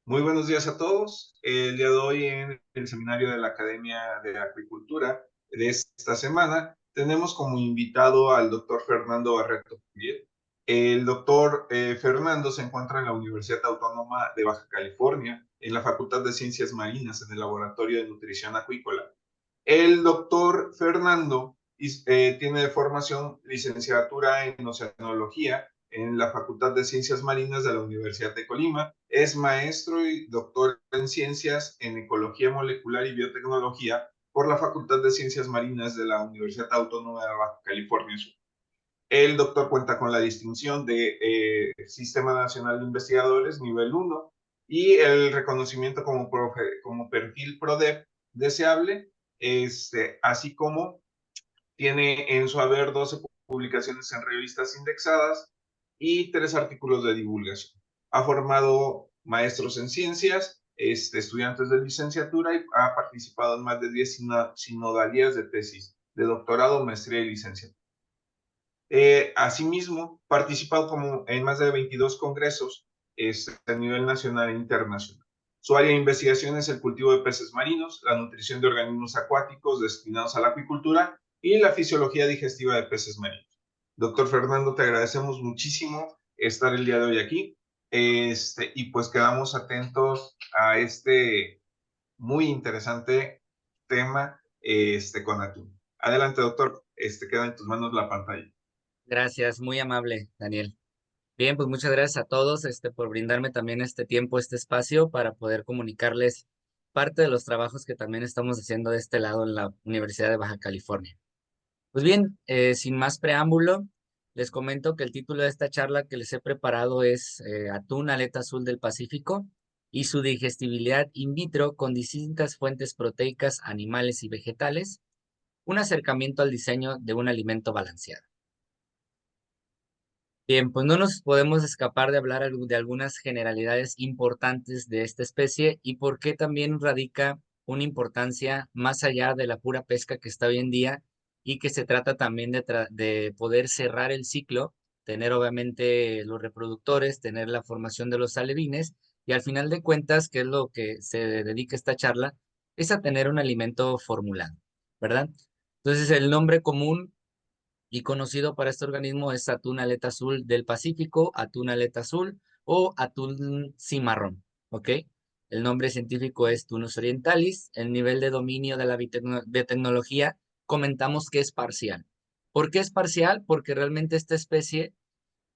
Muy buenos días a todos. El día de hoy en el seminario de la Academia de Acuicultura de esta semana tenemos como invitado al doctor Fernando Barreto Juliet. El doctor Fernando se encuentra en la Universidad Autónoma de Baja California, en la Facultad de Ciencias Marinas, en el Laboratorio de Nutrición Acuícola. El doctor Fernando tiene de formación licenciatura en Oceanología en la Facultad de Ciencias Marinas de la Universidad de Colima. Es maestro y doctor en Ciencias en Ecología Molecular y Biotecnología por la Facultad de Ciencias Marinas de la Universidad Autónoma de Baja California Sur. El doctor cuenta con la distinción de Sistema Nacional de Investigadores nivel 1 y el reconocimiento como perfil PRODEP deseable, así como tiene en su haber 12 publicaciones en revistas indexadas y 3 artículos de divulgación. Ha formado maestros en ciencias, estudiantes de licenciatura y ha participado en más de 10 sinodalías de tesis, de doctorado, maestría y licenciatura. Asimismo, participado en más de 22 congresos a nivel nacional e internacional. Su área de investigación es el cultivo de peces marinos, la nutrición de organismos acuáticos destinados a la acuicultura y la fisiología digestiva de peces marinos. Doctor Fernando, te agradecemos muchísimo estar el día de hoy aquí. Y pues quedamos atentos a este muy interesante tema con atún. Adelante, doctor. Queda en tus manos la pantalla. Gracias, muy amable, Daniel. Bien, pues muchas gracias a todos, por brindarme también este tiempo, este espacio para poder comunicarles parte de los trabajos que también estamos haciendo de este lado en la Universidad de Baja California. Pues bien, sin más preámbulo, les comento que el título de esta charla que les he preparado es Atún aleta azul del Pacífico y su digestibilidad in vitro con distintas fuentes proteicas animales y vegetales, un acercamiento al diseño de un alimento balanceado. Bien, pues no nos podemos escapar de hablar de algunas generalidades importantes de esta especie y por qué también radica una importancia más allá de la pura pesca que está hoy en día y que se trata también de poder cerrar el ciclo, tener obviamente los reproductores, tener la formación de los alevines y al final de cuentas, que es lo que se dedica esta charla, es a tener un alimento formulado, ¿verdad? Entonces el nombre común y conocido para este organismo es atún aleta azul del Pacífico, atún aleta azul o atún cimarrón, ¿ok? El nombre científico es Tunus orientalis. El nivel de dominio de la biotecnología comentamos que es parcial. ¿Por qué es parcial? Porque realmente esta especie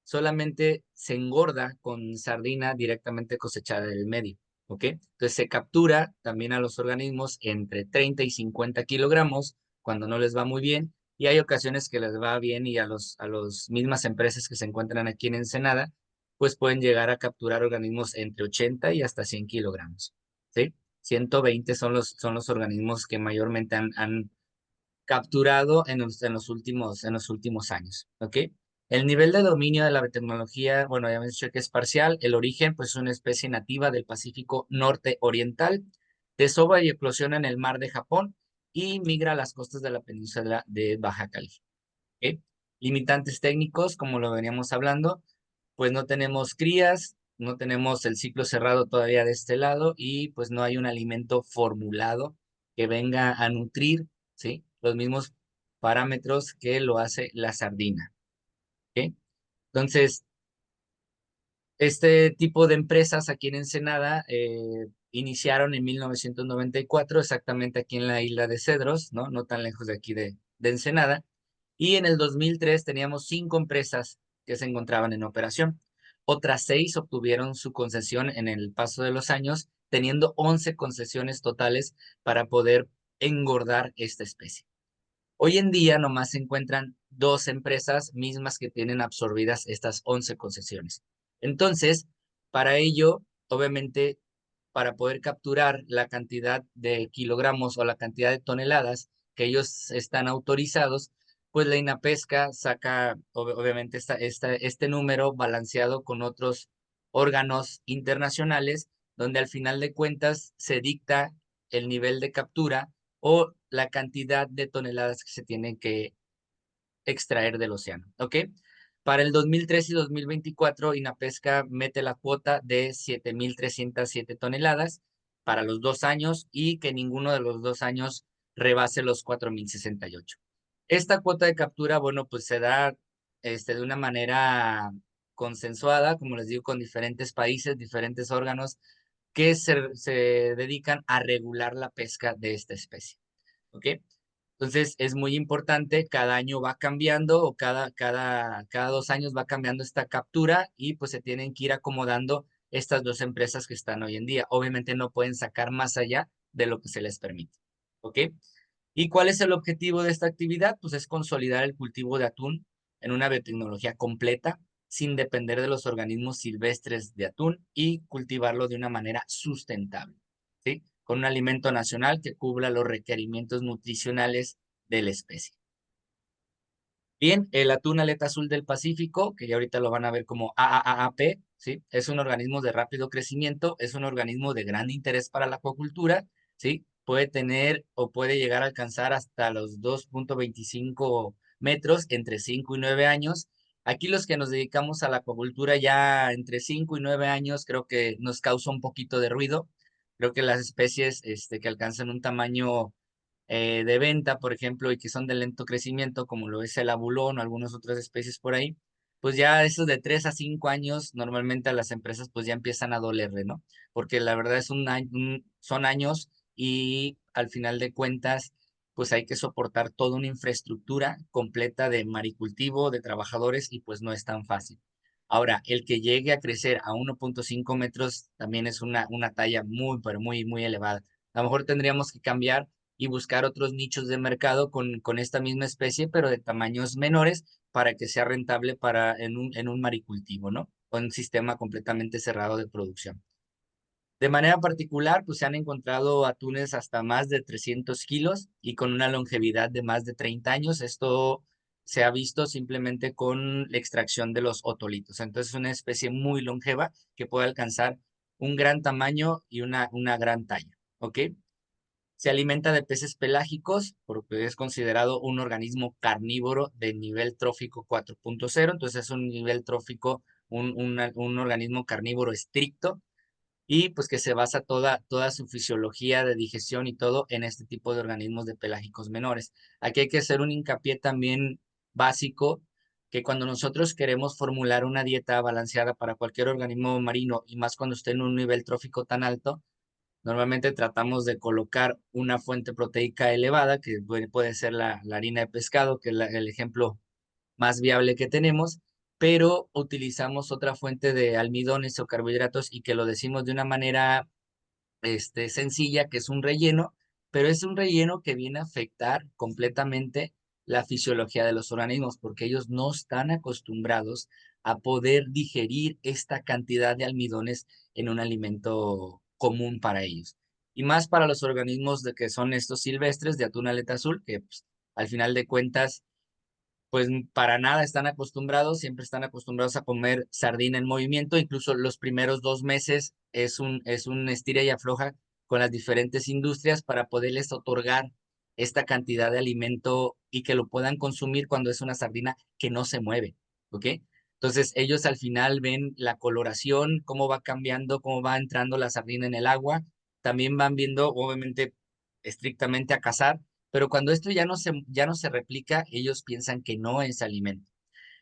solamente se engorda con sardina directamente cosechada del medio, ¿ok? Entonces se captura también a los organismos entre 30 y 50 kilogramos cuando no les va muy bien, y hay ocasiones que les va bien y a los mismas empresas que se encuentran aquí en Ensenada, pues pueden llegar a capturar organismos entre 80 y hasta 100 kilogramos, ¿sí? 120 son los organismos que mayormente han capturado en los últimos años, ¿ok? El nivel de dominio de la biotecnología, bueno, ya hemos dicho que es parcial. El origen, pues es una especie nativa del Pacífico norte oriental, desova y eclosiona en el mar de Japón y migra a las costas de la península de Baja California, ¿ok? Limitantes técnicos, como lo veníamos hablando, pues no tenemos crías, no tenemos el ciclo cerrado todavía de este lado y pues no hay un alimento formulado que venga a nutrir, ¿sí? Los mismos parámetros que lo hace la sardina, ¿ok? Entonces, este tipo de empresas aquí en Ensenada iniciaron en 1994, exactamente aquí en la isla de Cedros, ¿no? No tan lejos de aquí de Ensenada. Y en el 2003 teníamos 5 empresas que se encontraban en operación. Otras 6 obtuvieron su concesión en el paso de los años, teniendo 11 concesiones totales para poder engordar esta especie. Hoy en día nomás se encuentran 2 empresas mismas que tienen absorbidas estas 11 concesiones. Entonces, para ello, obviamente, para poder capturar la cantidad de kilogramos o la cantidad de toneladas que ellos están autorizados, pues la INAPESCA saca obviamente este número balanceado con otros órganos internacionales, donde al final de cuentas se dicta el nivel de captura o la cantidad de toneladas que se tienen que extraer del océano, ¿ok? Para el 2003 y 2024, INAPESCA mete la cuota de 7.307 toneladas para los 2 años y que ninguno de los 2 años rebase los 4.068. Esta cuota de captura, bueno, pues se da de una manera consensuada, como les digo, con diferentes países, diferentes órganos que se dedican a regular la pesca de esta especie. ¿Ok? Entonces es muy importante, cada año va cambiando o cada 2 años va cambiando esta captura y pues se tienen que ir acomodando estas dos empresas que están hoy en día. Obviamente no pueden sacar más allá de lo que se les permite. ¿Ok? ¿Y cuál es el objetivo de esta actividad? Pues es consolidar el cultivo de atún en una biotecnología completa, sin depender de los organismos silvestres de atún y cultivarlo de una manera sustentable, ¿sí? Con un alimento nacional que cubra los requerimientos nutricionales de la especie. Bien, el atún aleta azul del Pacífico, que ya ahorita lo van a ver como AAAP, ¿sí? Es un organismo de rápido crecimiento, es un organismo de gran interés para la acuacultura, ¿sí? Puede tener o puede llegar a alcanzar hasta los 2.25 metros entre 5 y 9 años. Aquí los que nos dedicamos a la acuacultura ya entre 5 y 9 años creo que nos causa un poquito de ruido. Creo que las especies que alcanzan un tamaño de venta, por ejemplo, y que son de lento crecimiento, como lo es el abulón o algunas otras especies por ahí, pues ya esos de 3 a 5 años, normalmente a las empresas pues ya empiezan a dolerle, ¿no? Porque la verdad es son años y al final de cuentas, pues hay que soportar toda una infraestructura completa de maricultivo, de trabajadores, y pues no es tan fácil. Ahora, el que llegue a crecer a 1.5 metros también es una talla muy, pero muy, muy elevada. A lo mejor tendríamos que cambiar y buscar otros nichos de mercado con esta misma especie, pero de tamaños menores para que sea rentable en un maricultivo, ¿no? O en un sistema completamente cerrado de producción. De manera particular, pues se han encontrado atunes hasta más de 300 kilos y con una longevidad de más de 30 años. Esto se ha visto simplemente con la extracción de los otolitos. Entonces es una especie muy longeva que puede alcanzar un gran tamaño y una gran talla. ¿Ok? Se alimenta de peces pelágicos porque es considerado un organismo carnívoro de nivel trófico 4.0. Entonces es un nivel trófico, un organismo carnívoro estricto y pues que se basa toda su fisiología de digestión y todo en este tipo de organismos de pelágicos menores. Aquí hay que hacer un hincapié también básico, que cuando nosotros queremos formular una dieta balanceada para cualquier organismo marino y más cuando esté en un nivel trófico tan alto, normalmente tratamos de colocar una fuente proteica elevada, que puede ser la harina de pescado, que es el ejemplo más viable que tenemos, pero utilizamos otra fuente de almidones o carbohidratos y que lo decimos de una manera sencilla, que es un relleno, pero es un relleno que viene a afectar completamente la fisiología de los organismos, porque ellos no están acostumbrados a poder digerir esta cantidad de almidones en un alimento común para ellos. Y más para los organismos de que son estos silvestres de atún aleta azul, que pues, al final de cuentas pues para nada están acostumbrados, siempre están acostumbrados a comer sardina en movimiento, incluso los primeros 2 meses es un estira y afloja con las diferentes industrias para poderles otorgar esta cantidad de alimento y que lo puedan consumir cuando es una sardina que no se mueve, ¿ok? Entonces ellos al final ven la coloración, cómo va cambiando, cómo va entrando la sardina en el agua, también van viendo, obviamente, estrictamente a cazar, pero cuando esto ya no se replica, ellos piensan que no es alimento.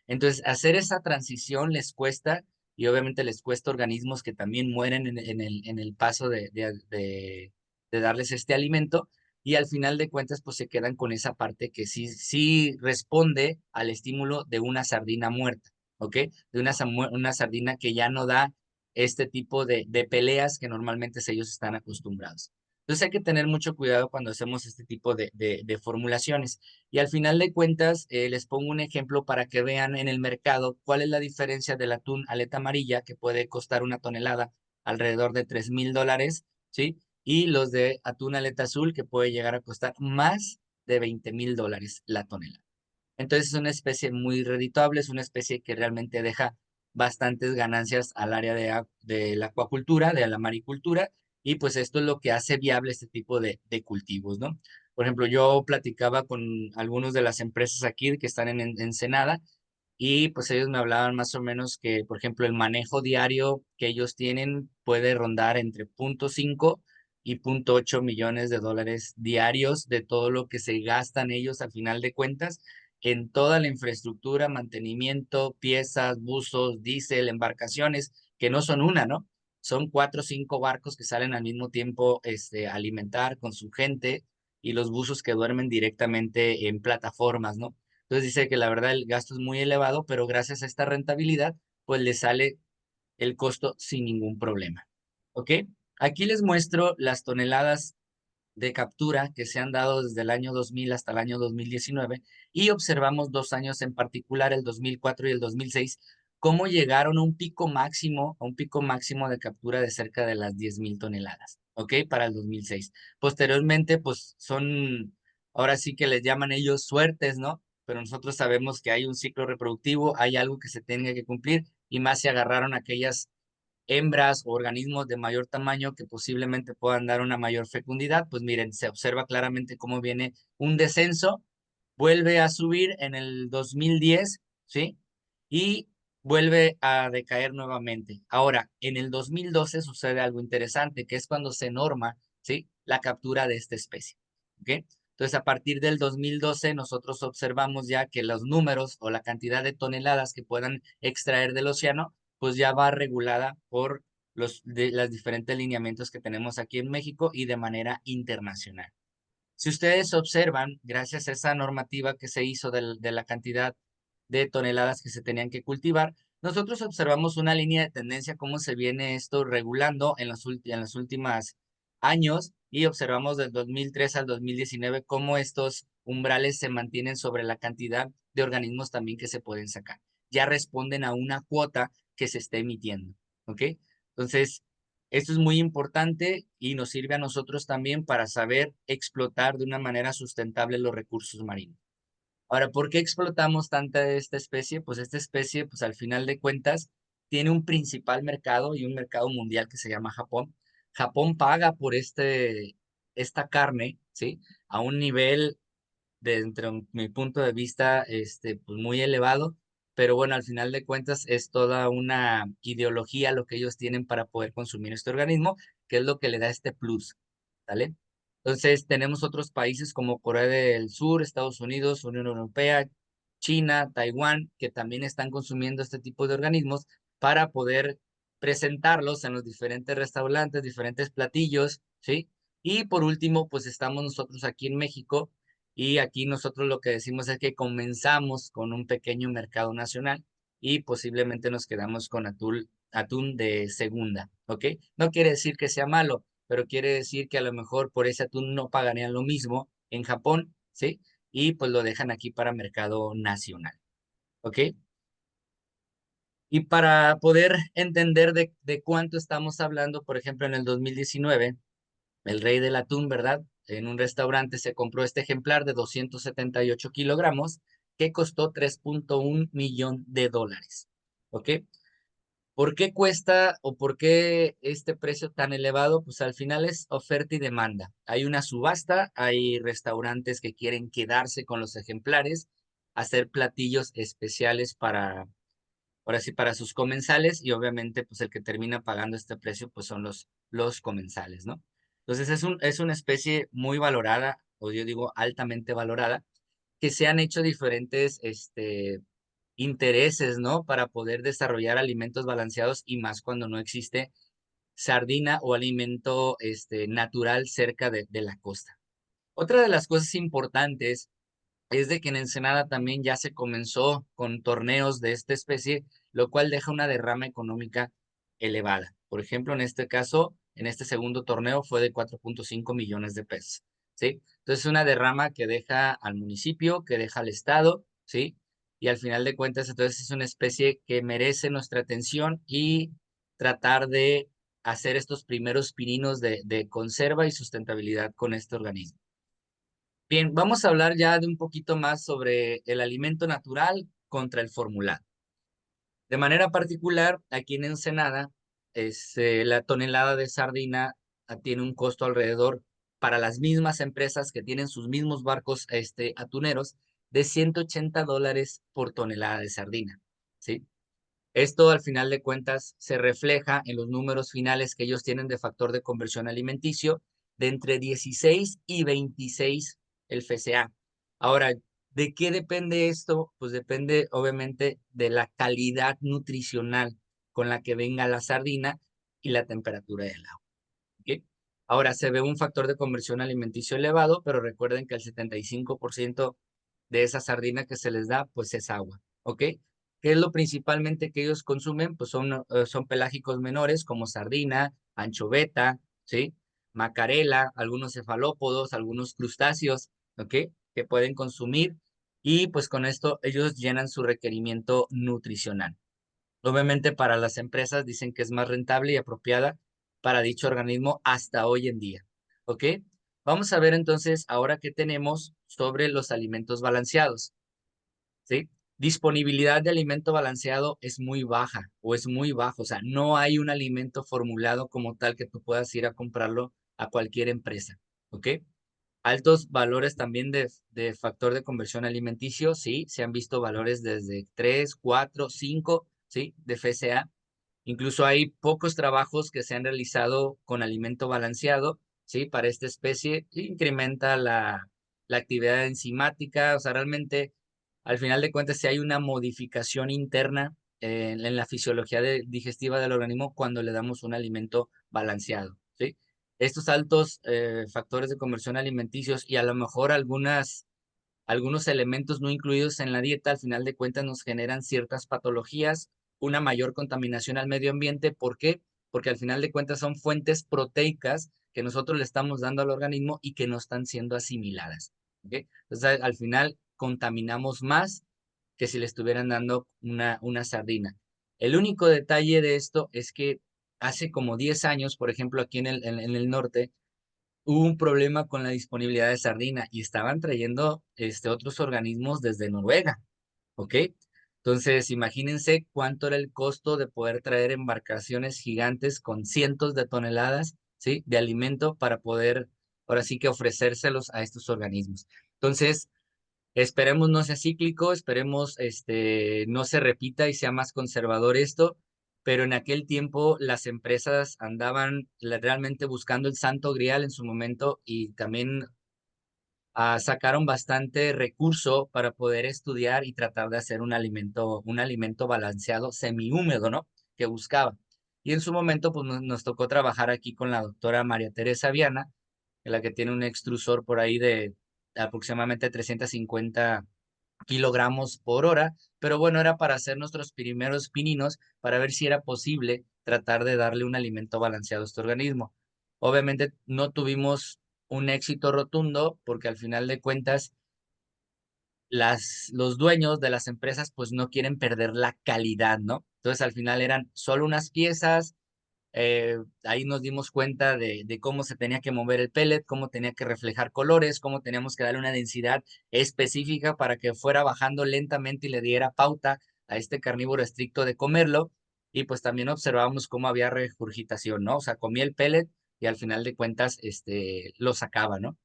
Entonces, hacer esa transición les cuesta y obviamente les cuesta organismos que también mueren en el paso de darles este alimento y al final de cuentas, pues se quedan con esa parte que sí responde al estímulo de una sardina muerta, ¿ok? De una sardina que ya no da este tipo de peleas que normalmente ellos están acostumbrados. Entonces hay que tener mucho cuidado cuando hacemos este tipo de formulaciones. Y al final de cuentas, les pongo un ejemplo para que vean en el mercado cuál es la diferencia del atún aleta amarilla, que puede costar una tonelada alrededor de $3,000, ¿sí? Y los de atún aleta azul, que puede llegar a costar más de $20,000 la tonelada. Entonces es una especie muy redituable, es una especie que realmente deja bastantes ganancias al área de la acuacultura, de la maricultura, y pues esto es lo que hace viable este tipo de cultivos, ¿no? Por ejemplo, yo platicaba con algunos de las empresas aquí que están en Ensenada y pues ellos me hablaban más o menos que, por ejemplo, el manejo diario que ellos tienen puede rondar entre 0.5 y 0.8 millones de dólares diarios de todo lo que se gastan ellos al final de cuentas en toda la infraestructura, mantenimiento, piezas, buzos, diésel, embarcaciones, que no son una, ¿no? Son 4 o 5 barcos que salen al mismo tiempo a alimentar con su gente y los buzos que duermen directamente en plataformas, ¿no? Entonces dice que la verdad el gasto es muy elevado, pero gracias a esta rentabilidad, pues le sale el costo sin ningún problema. ¿Ok? Aquí les muestro las toneladas de captura que se han dado desde el año 2000 hasta el año 2019 y observamos 2 años en particular, el 2004 y el 2006, cómo llegaron a un pico máximo de captura de cerca de las 10,000 toneladas, ¿ok? Para el 2006. Posteriormente, pues ahora sí que les llaman ellos suertes, ¿no? Pero nosotros sabemos que hay un ciclo reproductivo, hay algo que se tenga que cumplir y más se agarraron aquellas hembras o organismos de mayor tamaño que posiblemente puedan dar una mayor fecundidad, pues miren, se observa claramente cómo viene un descenso, vuelve a subir en el 2010, ¿sí? Y vuelve a decaer nuevamente. Ahora, en el 2012 sucede algo interesante, que es cuando se norma, ¿sí? La captura de esta especie, ¿ok? Entonces, a partir del 2012, nosotros observamos ya que los números o la cantidad de toneladas que puedan extraer del océano pues ya va regulada por los diferentes lineamientos que tenemos aquí en México y de manera internacional. Si ustedes observan, gracias a esa normativa que se hizo de la cantidad de toneladas que se tenían que cultivar, nosotros observamos una línea de tendencia, cómo se viene esto regulando en los últimos años y observamos del 2003 al 2019 cómo estos umbrales se mantienen sobre la cantidad de organismos también que se pueden sacar. Ya responden a una cuota que se está emitiendo, ¿ok? Entonces, esto es muy importante y nos sirve a nosotros también para saber explotar de una manera sustentable los recursos marinos. Ahora, ¿por qué explotamos tanta de esta especie? Pues esta especie, pues al final de cuentas, tiene un principal mercado y un mercado mundial que se llama Japón. Japón paga por esta carne, ¿sí? A un nivel dentro de mi punto de vista, pues muy elevado, pero bueno, al final de cuentas es toda una ideología lo que ellos tienen para poder consumir este organismo, que es lo que le da este plus, ¿vale? Entonces, tenemos otros países como Corea del Sur, Estados Unidos, Unión Europea, China, Taiwán, que también están consumiendo este tipo de organismos para poder presentarlos en los diferentes restaurantes, diferentes platillos, ¿sí? Y por último, pues estamos nosotros aquí en México y aquí nosotros lo que decimos es que comenzamos con un pequeño mercado nacional y posiblemente nos quedamos con atún de segunda, ¿ok? No quiere decir que sea malo, pero quiere decir que a lo mejor por ese atún no pagarían lo mismo en Japón, ¿sí? Y pues lo dejan aquí para mercado nacional, ¿ok? Y para poder entender de cuánto estamos hablando, por ejemplo, en el 2019 el rey del atún, ¿verdad? En un restaurante se compró este ejemplar de 278 kilogramos que costó 3.1 millón de dólares. ¿Ok? ¿Por qué cuesta o por qué este precio tan elevado? Pues al final es oferta y demanda. Hay una subasta, hay restaurantes que quieren quedarse con los ejemplares, hacer platillos especiales ahora sí, para sus comensales y obviamente pues el que termina pagando este precio pues son los comensales, ¿no? Entonces es una especie muy valorada, o yo digo altamente valorada, que se han hecho diferentes intereses, ¿no? Para poder desarrollar alimentos balanceados y más cuando no existe sardina o alimento natural cerca de la costa. Otra de las cosas importantes es de que en Ensenada también ya se comenzó con torneos de esta especie, lo cual deja una derrama económica elevada. Por ejemplo, en este caso, en este segundo torneo fue de 4.5 millones de pesos, ¿sí? Entonces, una derrama que deja al municipio, que deja al estado, ¿sí? Y al final de cuentas, entonces es una especie que merece nuestra atención y tratar de hacer estos primeros pininos de conserva y sustentabilidad con este organismo. Bien, vamos a hablar ya de un poquito más sobre el alimento natural contra el formulado. De manera particular, aquí en Ensenada, la tonelada de sardina tiene un costo alrededor para las mismas empresas que tienen sus mismos barcos atuneros de $180 por tonelada de sardina, ¿sí? Esto al final de cuentas se refleja en los números finales que ellos tienen de factor de conversión alimenticio de entre 16 y 26 el FCA. Ahora, ¿de qué depende esto? Pues depende obviamente de la calidad nutricional con la que venga la sardina y la temperatura del agua. ¿Ok? Ahora, se ve un factor de conversión alimenticio elevado, pero recuerden que el 75% de esa sardina que se les da, pues es agua. ¿Ok? ¿Qué es lo principalmente que ellos consumen? Pues son pelágicos menores como sardina, anchoveta, ¿sí? Macarela, algunos cefalópodos, algunos crustáceos, ¿ok? Que pueden consumir y pues con esto ellos llenan su requerimiento nutricional. Obviamente para las empresas dicen que es más rentable y apropiada para dicho organismo hasta hoy en día. ¿Ok? Vamos a ver entonces ahora qué tenemos sobre los alimentos balanceados. ¿Sí? Disponibilidad de alimento balanceado es muy baja o es muy bajo. O sea, no hay un alimento formulado como tal que tú puedas ir a comprarlo a cualquier empresa. ¿Ok? Altos valores también de factor de conversión alimenticio, sí, se han visto valores desde 3, 4, 5, sí, de FCA. Incluso hay pocos trabajos que se han realizado con alimento balanceado, sí, para esta especie, incrementa la actividad enzimática, o sea, realmente, al final de cuentas, si hay una modificación interna en la fisiología digestiva del organismo cuando le damos un alimento balanceado, ¿sí? Estos altos factores de conversión alimenticios y a lo mejor algunos elementos no incluidos en la dieta, al final de cuentas nos generan ciertas patologías, una mayor contaminación al medio ambiente. ¿Por qué? Porque al final de cuentas son fuentes proteicas que nosotros le estamos dando al organismo y que no están siendo asimiladas. ¿Ok? Entonces, al final contaminamos más que si le estuvieran dando una sardina. El único detalle de esto es que hace como 10 años, por ejemplo, aquí en el norte, hubo un problema con la disponibilidad de sardina y estaban trayendo otros organismos desde Noruega, ¿ok? Entonces, imagínense cuánto era el costo de poder traer embarcaciones gigantes con cientos de toneladas, ¿sí? De alimento para poder, ahora sí que ofrecérselos a estos organismos. Entonces, esperemos no sea cíclico, esperemos no se repita y sea más conservador esto, pero en aquel tiempo las empresas andaban realmente buscando el santo grial en su momento y también sacaron bastante recurso para poder estudiar y tratar de hacer un alimento balanceado semihúmedo, ¿no? Que buscaba. Y en su momento, pues nos tocó trabajar aquí con la doctora María Teresa Viana, en la que tiene un extrusor por ahí de aproximadamente 350 kilogramos por hora, pero bueno, era para hacer nuestros primeros pininos para ver si era posible tratar de darle un alimento balanceado a este organismo. Obviamente no tuvimos un éxito rotundo porque al final de cuentas los dueños de las empresas pues no quieren perder la calidad, ¿no? Entonces al final eran solo unas piezas, ahí nos dimos cuenta de cómo se tenía que mover el pellet, cómo tenía que reflejar colores, cómo teníamos que darle una densidad específica para que fuera bajando lentamente y le diera pauta a este carnívoro estricto de comerlo. Y pues también observamos cómo había regurgitación, ¿no? O sea, comía el pellet y al final de cuentas, lo sacaba, ¿no?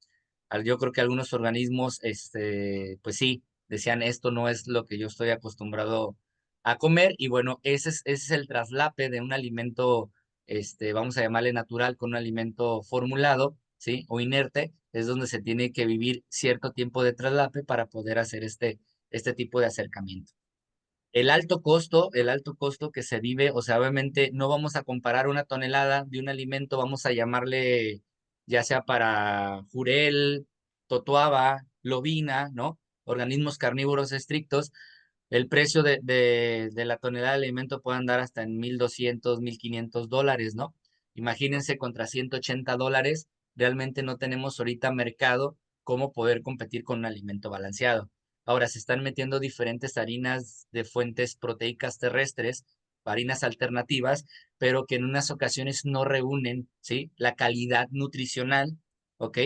Yo creo que algunos organismos, pues sí, decían, esto no es lo que yo estoy acostumbrado a comer. Y bueno, ese es el traslape de un alimento, vamos a llamarle natural, con un alimento formulado, ¿sí? O inerte, es donde se tiene que vivir cierto tiempo de traslape para poder hacer este tipo de acercamiento. El alto costo que se vive, o sea, obviamente no vamos a comparar una tonelada de un alimento, vamos a llamarle ya sea para jurel, totuaba, lobina, ¿no? Organismos carnívoros estrictos, el precio de la tonelada de alimento puede andar hasta en 1,200, $1,500, ¿no? Imagínense contra $180, realmente no tenemos ahorita mercado cómo poder competir con un alimento balanceado. Ahora se están metiendo diferentes harinas de fuentes proteicas terrestres, harinas alternativas, pero que en unas ocasiones no reúnen, ¿sí? La calidad nutricional, ¿ok?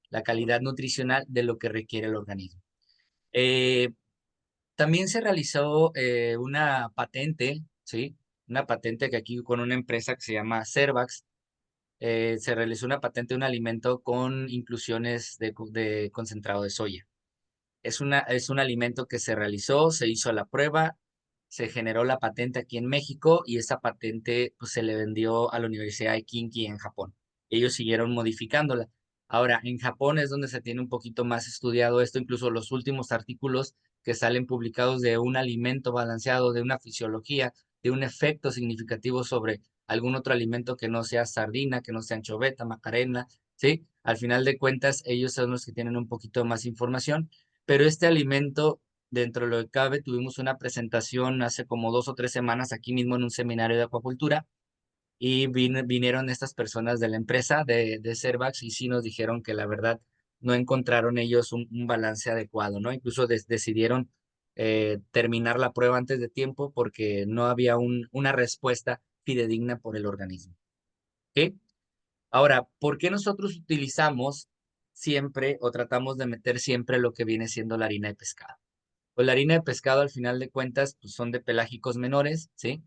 La calidad nutricional de lo que requiere el organismo. Eh, También se realizó una patente, ¿sí? Una patente que aquí con una empresa que se llama Cervax, se realizó una patente de un alimento con inclusiones de concentrado de soya. Es un alimento que se realizó, se hizo la prueba, se generó la patente aquí en México y esa patente pues, se le vendió a la Universidad de Kinki en Japón. Ellos siguieron modificándola. Ahora, en Japón es donde se tiene un poquito más estudiado esto, incluso los últimos artículos que salen publicados de un alimento balanceado, de una fisiología, de un efecto significativo sobre algún otro alimento que no sea sardina, que no sea anchoveta, macarena, ¿sí? Al final de cuentas, ellos son los que tienen un poquito más información, pero este alimento, dentro de lo que cabe, tuvimos una presentación hace como 2 o 3 semanas aquí mismo en un seminario de acuacultura y vinieron estas personas de la empresa de Cervax y sí nos dijeron que la verdad no encontraron ellos un balance adecuado, ¿no? Incluso decidieron terminar la prueba antes de tiempo porque no había una respuesta fidedigna por el organismo. ¿Ok? Ahora, ¿por qué nosotros utilizamos siempre o tratamos de meter siempre lo que viene siendo la harina de pescado? Pues la harina de pescado al final de cuentas pues son de pelágicos menores, ¿sí?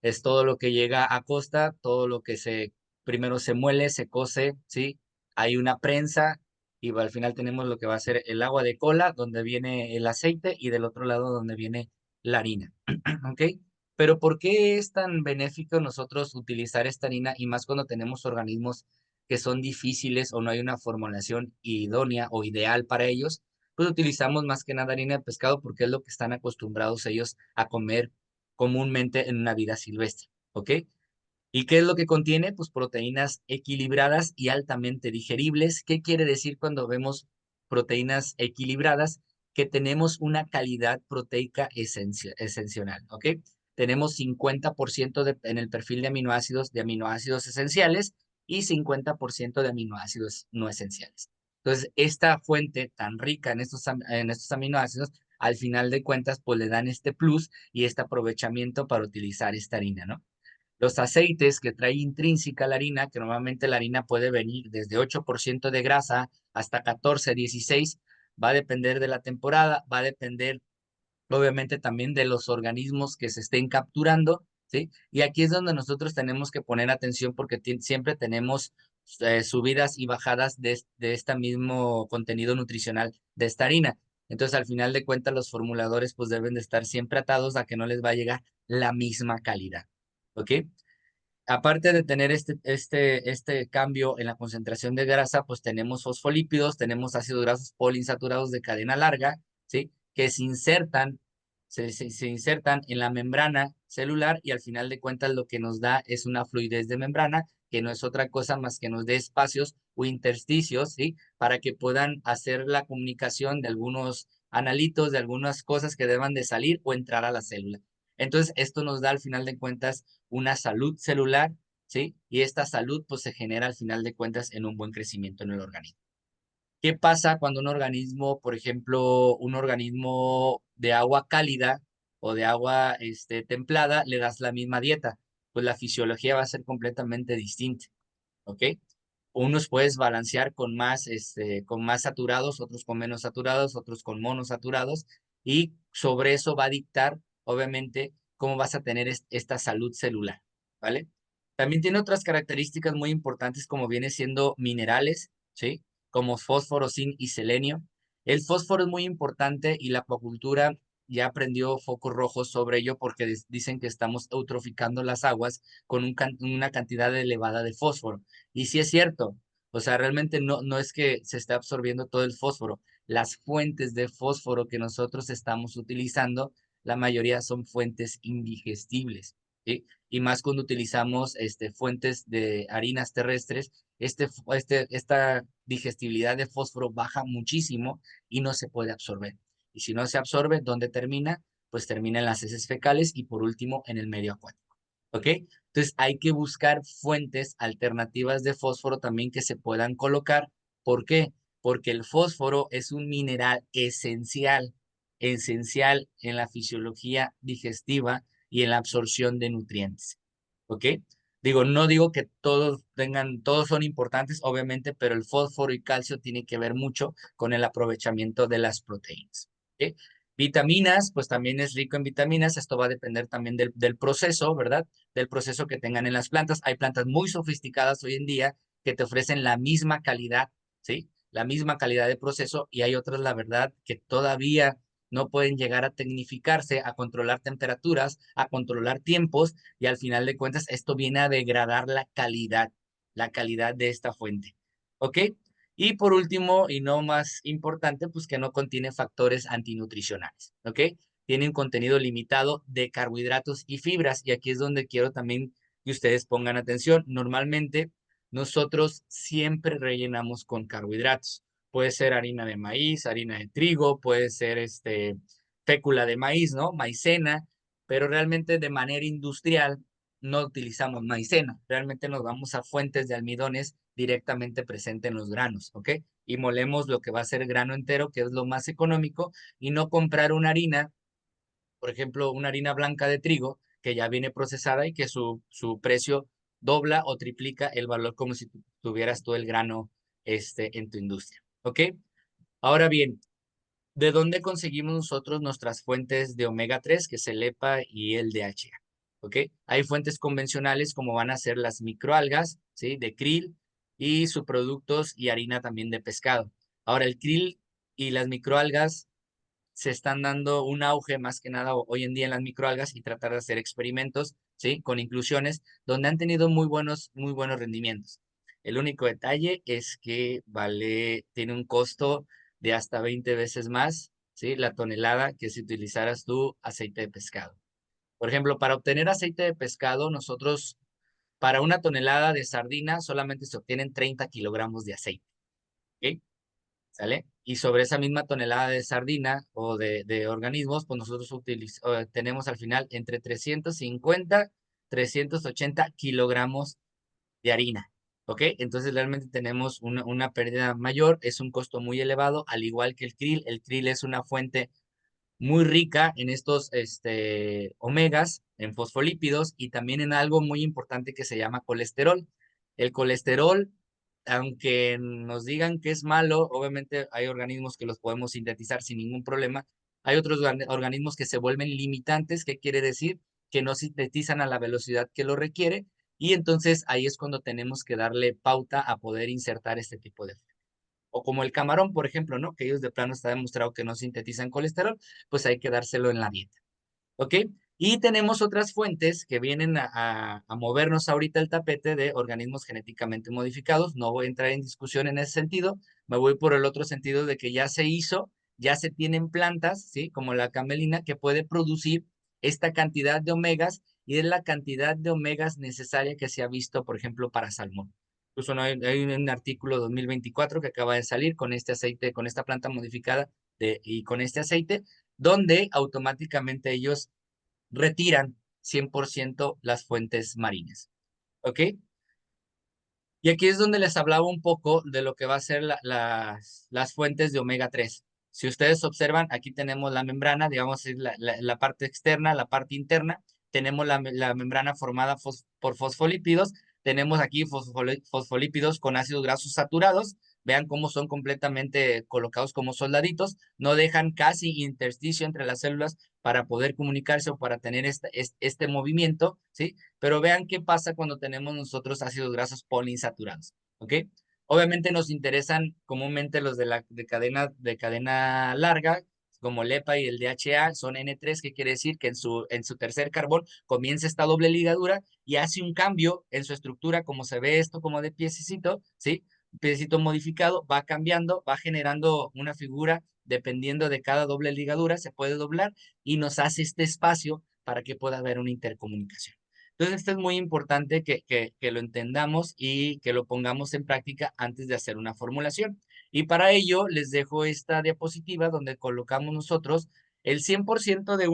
Es todo lo que llega a costa, todo lo que primero se muele, se cose, ¿sí? Hay una prensa y al final tenemos lo que va a ser el agua de cola, donde viene el aceite y del otro lado donde viene la harina, ¿ok? Pero ¿por qué es tan benéfico nosotros utilizar esta harina y más cuando tenemos organismos que son difíciles o no hay una formulación idónea o ideal para ellos? Pues utilizamos más que nada harina de pescado porque es lo que están acostumbrados ellos a comer comúnmente en una vida silvestre, ¿ok? ¿Y qué es lo que contiene? Pues proteínas equilibradas y altamente digeribles. ¿Qué quiere decir cuando vemos proteínas equilibradas? Que tenemos una calidad proteica esencial, ¿ok? Tenemos 50% en el perfil de aminoácidos esenciales y 50% de aminoácidos no esenciales. Entonces, esta fuente tan rica en estos aminoácidos, al final de cuentas, pues le dan este plus y este aprovechamiento para utilizar esta harina, ¿no? Los aceites que trae intrínseca la harina, que normalmente la harina puede venir desde 8% de grasa hasta 14, 16, va a depender de la temporada, va a depender obviamente también de los organismos que se estén capturando, ¿sí? Y aquí es donde nosotros tenemos que poner atención porque siempre tenemos subidas y bajadas de este mismo contenido nutricional de esta harina. Entonces, al final de cuentas, los formuladores pues deben de estar siempre atados a que no les va a llegar la misma calidad, ¿ok? Aparte de tener este cambio en la concentración de grasa, pues tenemos fosfolípidos, tenemos ácidos grasos poliinsaturados de cadena larga, ¿sí? Que se insertan en la membrana celular y al final de cuentas lo que nos da es una fluidez de membrana, que no es otra cosa más que nos dé espacios o intersticios, ¿sí? Para que puedan hacer la comunicación de algunos analitos, de algunas cosas que deban de salir o entrar a la célula. Entonces, esto nos da al final de cuentas una salud celular, ¿sí? Y esta salud pues se genera al final de cuentas en un buen crecimiento en el organismo. ¿Qué pasa cuando un organismo, por ejemplo, un organismo de agua cálida o de agua templada, le das la misma dieta? Pues la fisiología va a ser completamente distinta, ¿ok? Unos puedes balancear con más saturados, otros con menos saturados, otros con monosaturados, y sobre eso va a dictar, obviamente, cómo vas a tener esta salud celular, ¿vale? También tiene otras características muy importantes como viene siendo minerales, ¿sí? Como fósforo, zinc y selenio. El fósforo es muy importante y la acuacultura ya prendió focos rojos sobre ello porque dicen que estamos eutroficando las aguas con una cantidad elevada de fósforo. Y sí es cierto, o sea, realmente no es que se esté absorbiendo todo el fósforo. Las fuentes de fósforo que nosotros estamos utilizando, la mayoría son fuentes indigestibles, ¿sí? Y más cuando utilizamos fuentes de harinas terrestres, esta digestibilidad de fósforo baja muchísimo y no se puede absorber. Y si no se absorbe, ¿dónde termina? Pues termina en las heces fecales y por último en el medio acuático. ¿Ok? Entonces hay que buscar fuentes alternativas de fósforo también que se puedan colocar. ¿Por qué? Porque el fósforo es un mineral esencial en la fisiología digestiva y en la absorción de nutrientes. ¿Ok? No digo que todos son importantes, obviamente, pero el fósforo y calcio tienen que ver mucho con el aprovechamiento de las proteínas. ¿Ok? Vitaminas, pues también es rico en vitaminas. Esto va a depender también del proceso, ¿verdad? Del proceso que tengan en las plantas. Hay plantas muy sofisticadas hoy en día que te ofrecen la misma calidad, ¿sí? la misma calidad de proceso y hay otras, la verdad, que todavía no pueden llegar a tecnificarse, a controlar temperaturas, a controlar tiempos y al final de cuentas esto viene a degradar la calidad de esta fuente. ¿Ok? Y por último, y no más importante, pues que no contiene factores antinutricionales. ¿Ok? Tiene un contenido limitado de carbohidratos y fibras y aquí es donde quiero también que ustedes pongan atención. Normalmente nosotros siempre rellenamos con carbohidratos. Puede ser harina de maíz, harina de trigo, puede ser fécula de maíz, ¿no? Maicena, pero realmente de manera industrial no utilizamos maicena. Realmente nos vamos a fuentes de almidones directamente presentes en los granos, ¿ok? Y molemos lo que va a ser grano entero, que es lo más económico, y no comprar una harina, por ejemplo, una harina blanca de trigo que ya viene procesada y que su precio dobla o triplica el valor como si tuvieras todo el grano en tu industria. ¿Ok? Ahora bien, ¿de dónde conseguimos nosotros nuestras fuentes de omega 3, que es el EPA y el DHA? ¿Ok? Hay fuentes convencionales como van a ser las microalgas, ¿sí? De krill y subproductos y harina también de pescado. Ahora, el krill y las microalgas se están dando un auge más que nada hoy en día en las microalgas y tratar de hacer experimentos, ¿sí? Con inclusiones donde han tenido muy buenos rendimientos. El único detalle es que tiene un costo de hasta 20 veces más, ¿sí? La tonelada que si utilizaras tú aceite de pescado. Por ejemplo, para obtener aceite de pescado, nosotros, para una tonelada de sardina, solamente se obtienen 30 kilogramos de aceite, ¿ok? ¿Sale? Y sobre esa misma tonelada de sardina o de organismos, pues nosotros tenemos al final entre 350, 380 kilogramos de harina. ¿Ok? Entonces realmente tenemos una pérdida mayor, es un costo muy elevado, al igual que el krill. El krill es una fuente muy rica en estos omegas, en fosfolípidos y también en algo muy importante que se llama colesterol. El colesterol, aunque nos digan que es malo, obviamente hay organismos que los podemos sintetizar sin ningún problema. Hay otros organismos que se vuelven limitantes, ¿qué quiere decir? Que no sintetizan a la velocidad que lo requiere y entonces ahí es cuando tenemos que darle pauta a poder insertar este tipo de o como el camarón, por ejemplo, ¿no? Que ellos de plano está demostrado que no sintetizan colesterol, pues hay que dárselo en la dieta, ¿ok? Y tenemos otras fuentes que vienen a movernos ahorita el tapete de organismos genéticamente modificados. No voy a entrar en discusión en ese sentido, me voy por el otro sentido de que ya se hizo, ya se tienen plantas, ¿sí? Como la camelina, que puede producir esta cantidad de omegas y es la cantidad de omegas necesaria que se ha visto, por ejemplo, para salmón. Incluso no hay un artículo 2024 que acaba de salir con este aceite, con esta planta modificada y con este aceite, donde automáticamente ellos retiran 100% las fuentes marinas. ¿Ok? Y aquí es donde les hablaba un poco de lo que va a ser las fuentes de omega 3. Si ustedes observan, aquí tenemos la membrana, digamos, es la parte externa, la parte interna. Tenemos la membrana formada por fosfolípidos. Tenemos aquí fosfolípidos con ácidos grasos saturados. Vean cómo son completamente colocados como soldaditos. No dejan casi intersticio entre las células para poder comunicarse o para tener este movimiento, ¿sí? Pero vean qué pasa cuando tenemos nosotros ácidos grasos poliinsaturados, ¿ok? Obviamente nos interesan comúnmente los de cadena larga, como el EPA y el DHA, son N3, que quiere decir que en su tercer carbón comienza esta doble ligadura y hace un cambio en su estructura, como se ve esto como de piececito, ¿sí? Piececito modificado, va cambiando, va generando una figura dependiendo de cada doble ligadura, se puede doblar y nos hace este espacio para que pueda haber una intercomunicación. Entonces, esto es muy importante que lo entendamos y que lo pongamos en práctica antes de hacer una formulación. Y para ello, les dejo esta diapositiva donde colocamos nosotros el 100% de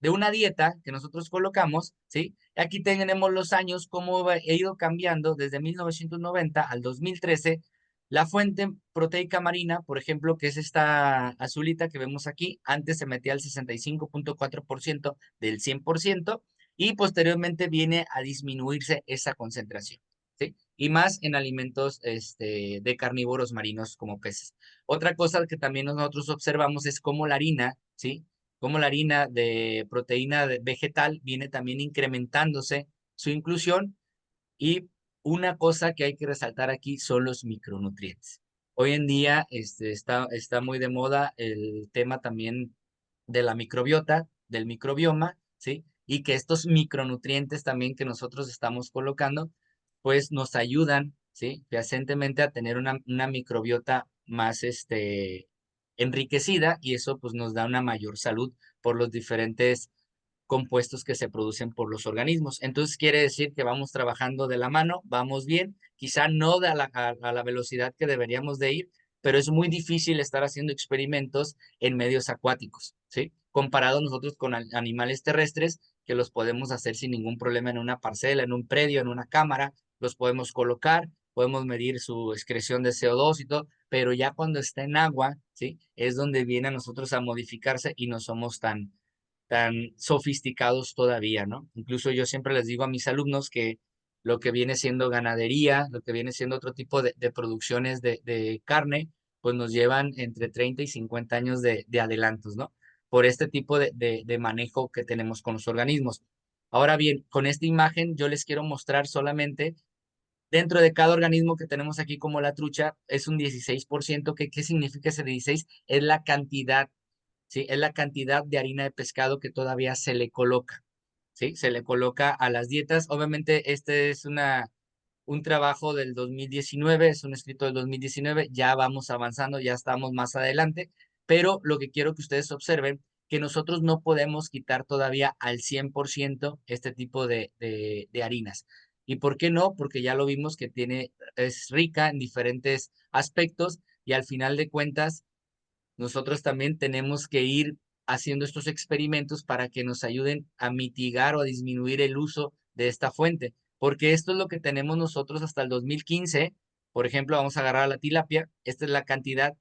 una dieta que nosotros colocamos, ¿sí? Aquí tenemos los años, cómo ha ido cambiando desde 1990 al 2013. La fuente proteica marina, por ejemplo, que es esta azulita que vemos aquí, antes se metía al 65.4% del 100% y posteriormente viene a disminuirse esa concentración, ¿sí? Y más en alimentos de carnívoros marinos como peces. Otra cosa que también nosotros observamos es cómo la harina, ¿sí? Cómo la harina de proteína vegetal viene también incrementándose su inclusión y una cosa que hay que resaltar aquí son los micronutrientes. Hoy en día está muy de moda el tema también de la microbiota, del microbioma, ¿sí? Y que estos micronutrientes también que nosotros estamos colocando, pues nos ayudan, ¿sí? Fehacientemente a tener una microbiota más, enriquecida y eso pues nos da una mayor salud por los diferentes compuestos que se producen por los organismos. Entonces quiere decir que vamos trabajando de la mano, vamos bien, quizá no de a la velocidad que deberíamos de ir, pero es muy difícil estar haciendo experimentos en medios acuáticos, ¿sí? Comparado nosotros con animales terrestres que los podemos hacer sin ningún problema en una parcela, en un predio, en una cámara, los podemos colocar, podemos medir su excreción de CO2 y todo, pero ya cuando está en agua, ¿sí? Es donde viene a nosotros a modificarse y no somos tan sofisticados todavía, ¿no? Incluso yo siempre les digo a mis alumnos que lo que viene siendo ganadería, lo que viene siendo otro tipo de producciones de carne, pues nos llevan entre 30 y 50 años de adelantos, ¿no? Por este tipo de manejo que tenemos con los organismos. Ahora bien, con esta imagen yo les quiero mostrar solamente dentro de cada organismo que tenemos aquí como la trucha es un 16%. ¿Qué significa ese 16? Es la cantidad, ¿sí? Es la cantidad de harina de pescado que todavía se le coloca, ¿sí? Se le coloca a las dietas. Obviamente, este es un trabajo del 2019, es un escrito del 2019, ya vamos avanzando, ya estamos más adelante, pero lo que quiero que ustedes observen, que nosotros no podemos quitar todavía al 100% este tipo de harinas. ¿Y por qué no? Porque ya lo vimos que es rica en diferentes aspectos y al final de cuentas nosotros también tenemos que ir haciendo estos experimentos para que nos ayuden a mitigar o a disminuir el uso de esta fuente, porque esto es lo que tenemos nosotros hasta el 2015. Por ejemplo, vamos a agarrar a la tilapia, esta es la cantidad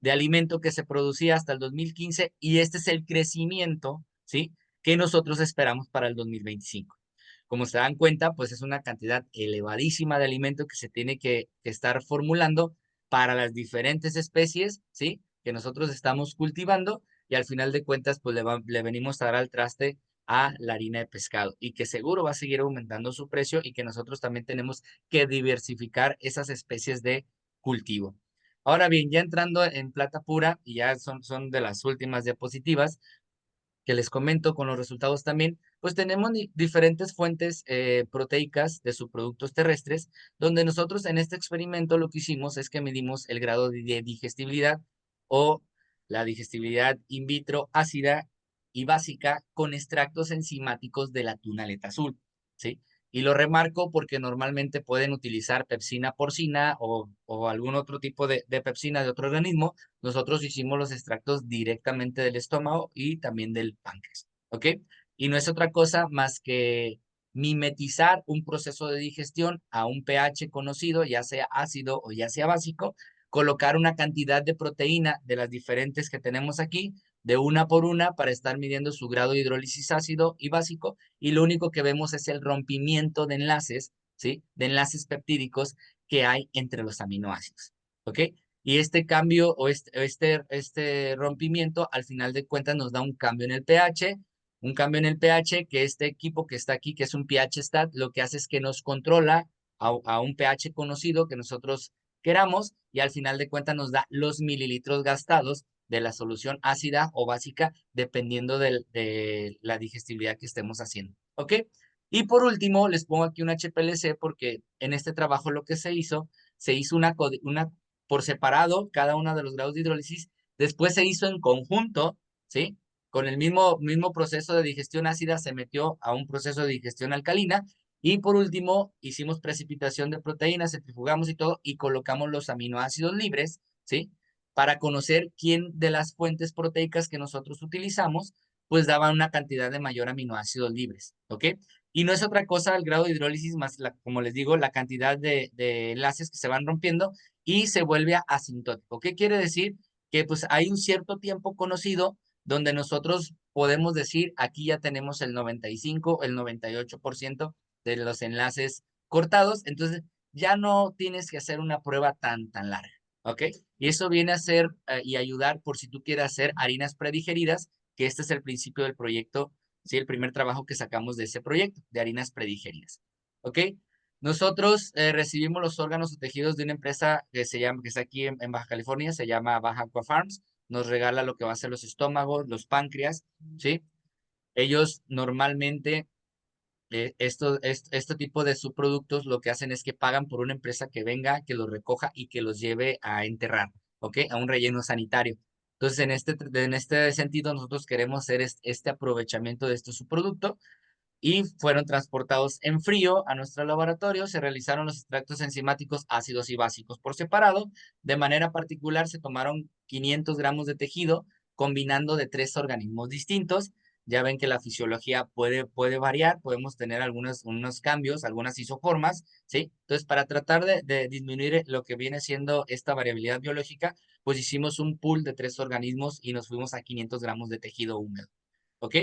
de alimento que se producía hasta el 2015 y este es el crecimiento, ¿sí? Que nosotros esperamos para el 2025. Como se dan cuenta, pues es una cantidad elevadísima de alimento que se tiene que estar formulando para las diferentes especies, ¿sí? Que nosotros estamos cultivando y al final de cuentas, pues le venimos a dar al traste a la harina de pescado y que seguro va a seguir aumentando su precio y que nosotros también tenemos que diversificar esas especies de cultivo. Ahora bien, ya entrando en plata pura, y ya son de las últimas diapositivas, que les comento con los resultados también, pues tenemos diferentes fuentes proteicas de subproductos terrestres, donde nosotros en este experimento lo que hicimos es que medimos el grado de digestibilidad o la digestibilidad in vitro ácida y básica con extractos enzimáticos de la tuna aleta azul, ¿sí? Y lo remarco porque normalmente pueden utilizar pepsina porcina o algún otro tipo de pepsina de otro organismo. Nosotros hicimos los extractos directamente del estómago y también del páncreas, ¿ok? Y no es otra cosa más que mimetizar un proceso de digestión a un pH conocido, ya sea ácido o ya sea básico, colocar una cantidad de proteína de las diferentes que tenemos aquí, de una por una, para estar midiendo su grado de hidrólisis ácido y básico, y lo único que vemos es el rompimiento de enlaces, ¿sí? De enlaces peptídicos que hay entre los aminoácidos, ¿ok? Y este cambio o este rompimiento al final de cuentas nos da un cambio en el pH, un cambio en el pH que este equipo que está aquí, que es un pH stat, lo que hace es que nos controla a un pH conocido que nosotros queramos y al final de cuentas nos da los mililitros gastados de la solución ácida o básica dependiendo de la digestibilidad que estemos haciendo. ¿Ok? Y por último, les pongo aquí un HPLC porque en este trabajo lo que se hizo una por separado cada uno de los grados de hidrólisis, después se hizo en conjunto, ¿sí? Con el mismo proceso de digestión ácida se metió a un proceso de digestión alcalina y por último hicimos precipitación de proteínas, centrifugamos y todo y colocamos los aminoácidos libres, ¿sí? Para conocer quién de las fuentes proteicas que nosotros utilizamos, pues daba una cantidad de mayor aminoácidos libres, ¿ok? Y no es otra cosa el grado de hidrólisis más, como les digo, la cantidad de enlaces que se van rompiendo y se vuelve asintótico. ¿Qué quiere decir? Que pues hay un cierto tiempo conocido donde nosotros podemos decir, aquí ya tenemos el 95, el 98% de los enlaces cortados, entonces ya no tienes que hacer una prueba tan larga, ¿ok? Y eso viene a ser y ayudar por si tú quieres hacer harinas predigeridas, que este es el principio del proyecto, ¿sí? El primer trabajo que sacamos de ese proyecto, de harinas predigeridas, ¿ok? Nosotros recibimos los órganos o tejidos de una empresa que se llama, que está aquí en Baja California, se llama Baja Aqua Farms. Nos regala lo que va a ser los estómagos, los páncreas, ¿sí? Ellos normalmente, este tipo de subproductos lo que hacen es que pagan por una empresa que venga, que los recoja y que los lleve a enterrar, ¿ok? A un relleno sanitario. Entonces, en este sentido, nosotros queremos hacer este aprovechamiento de este subproducto y fueron transportados en frío a nuestro laboratorio. Se realizaron los extractos enzimáticos ácidos y básicos por separado. De manera particular, se tomaron 500 gramos de tejido combinando de 3 organismos distintos. Ya ven que la fisiología puede variar, podemos tener unos cambios, algunas isoformas, ¿sí? Entonces, para tratar de disminuir lo que viene siendo esta variabilidad biológica, pues hicimos un pool de 3 organismos y nos fuimos a 500 gramos de tejido húmedo, ¿ok?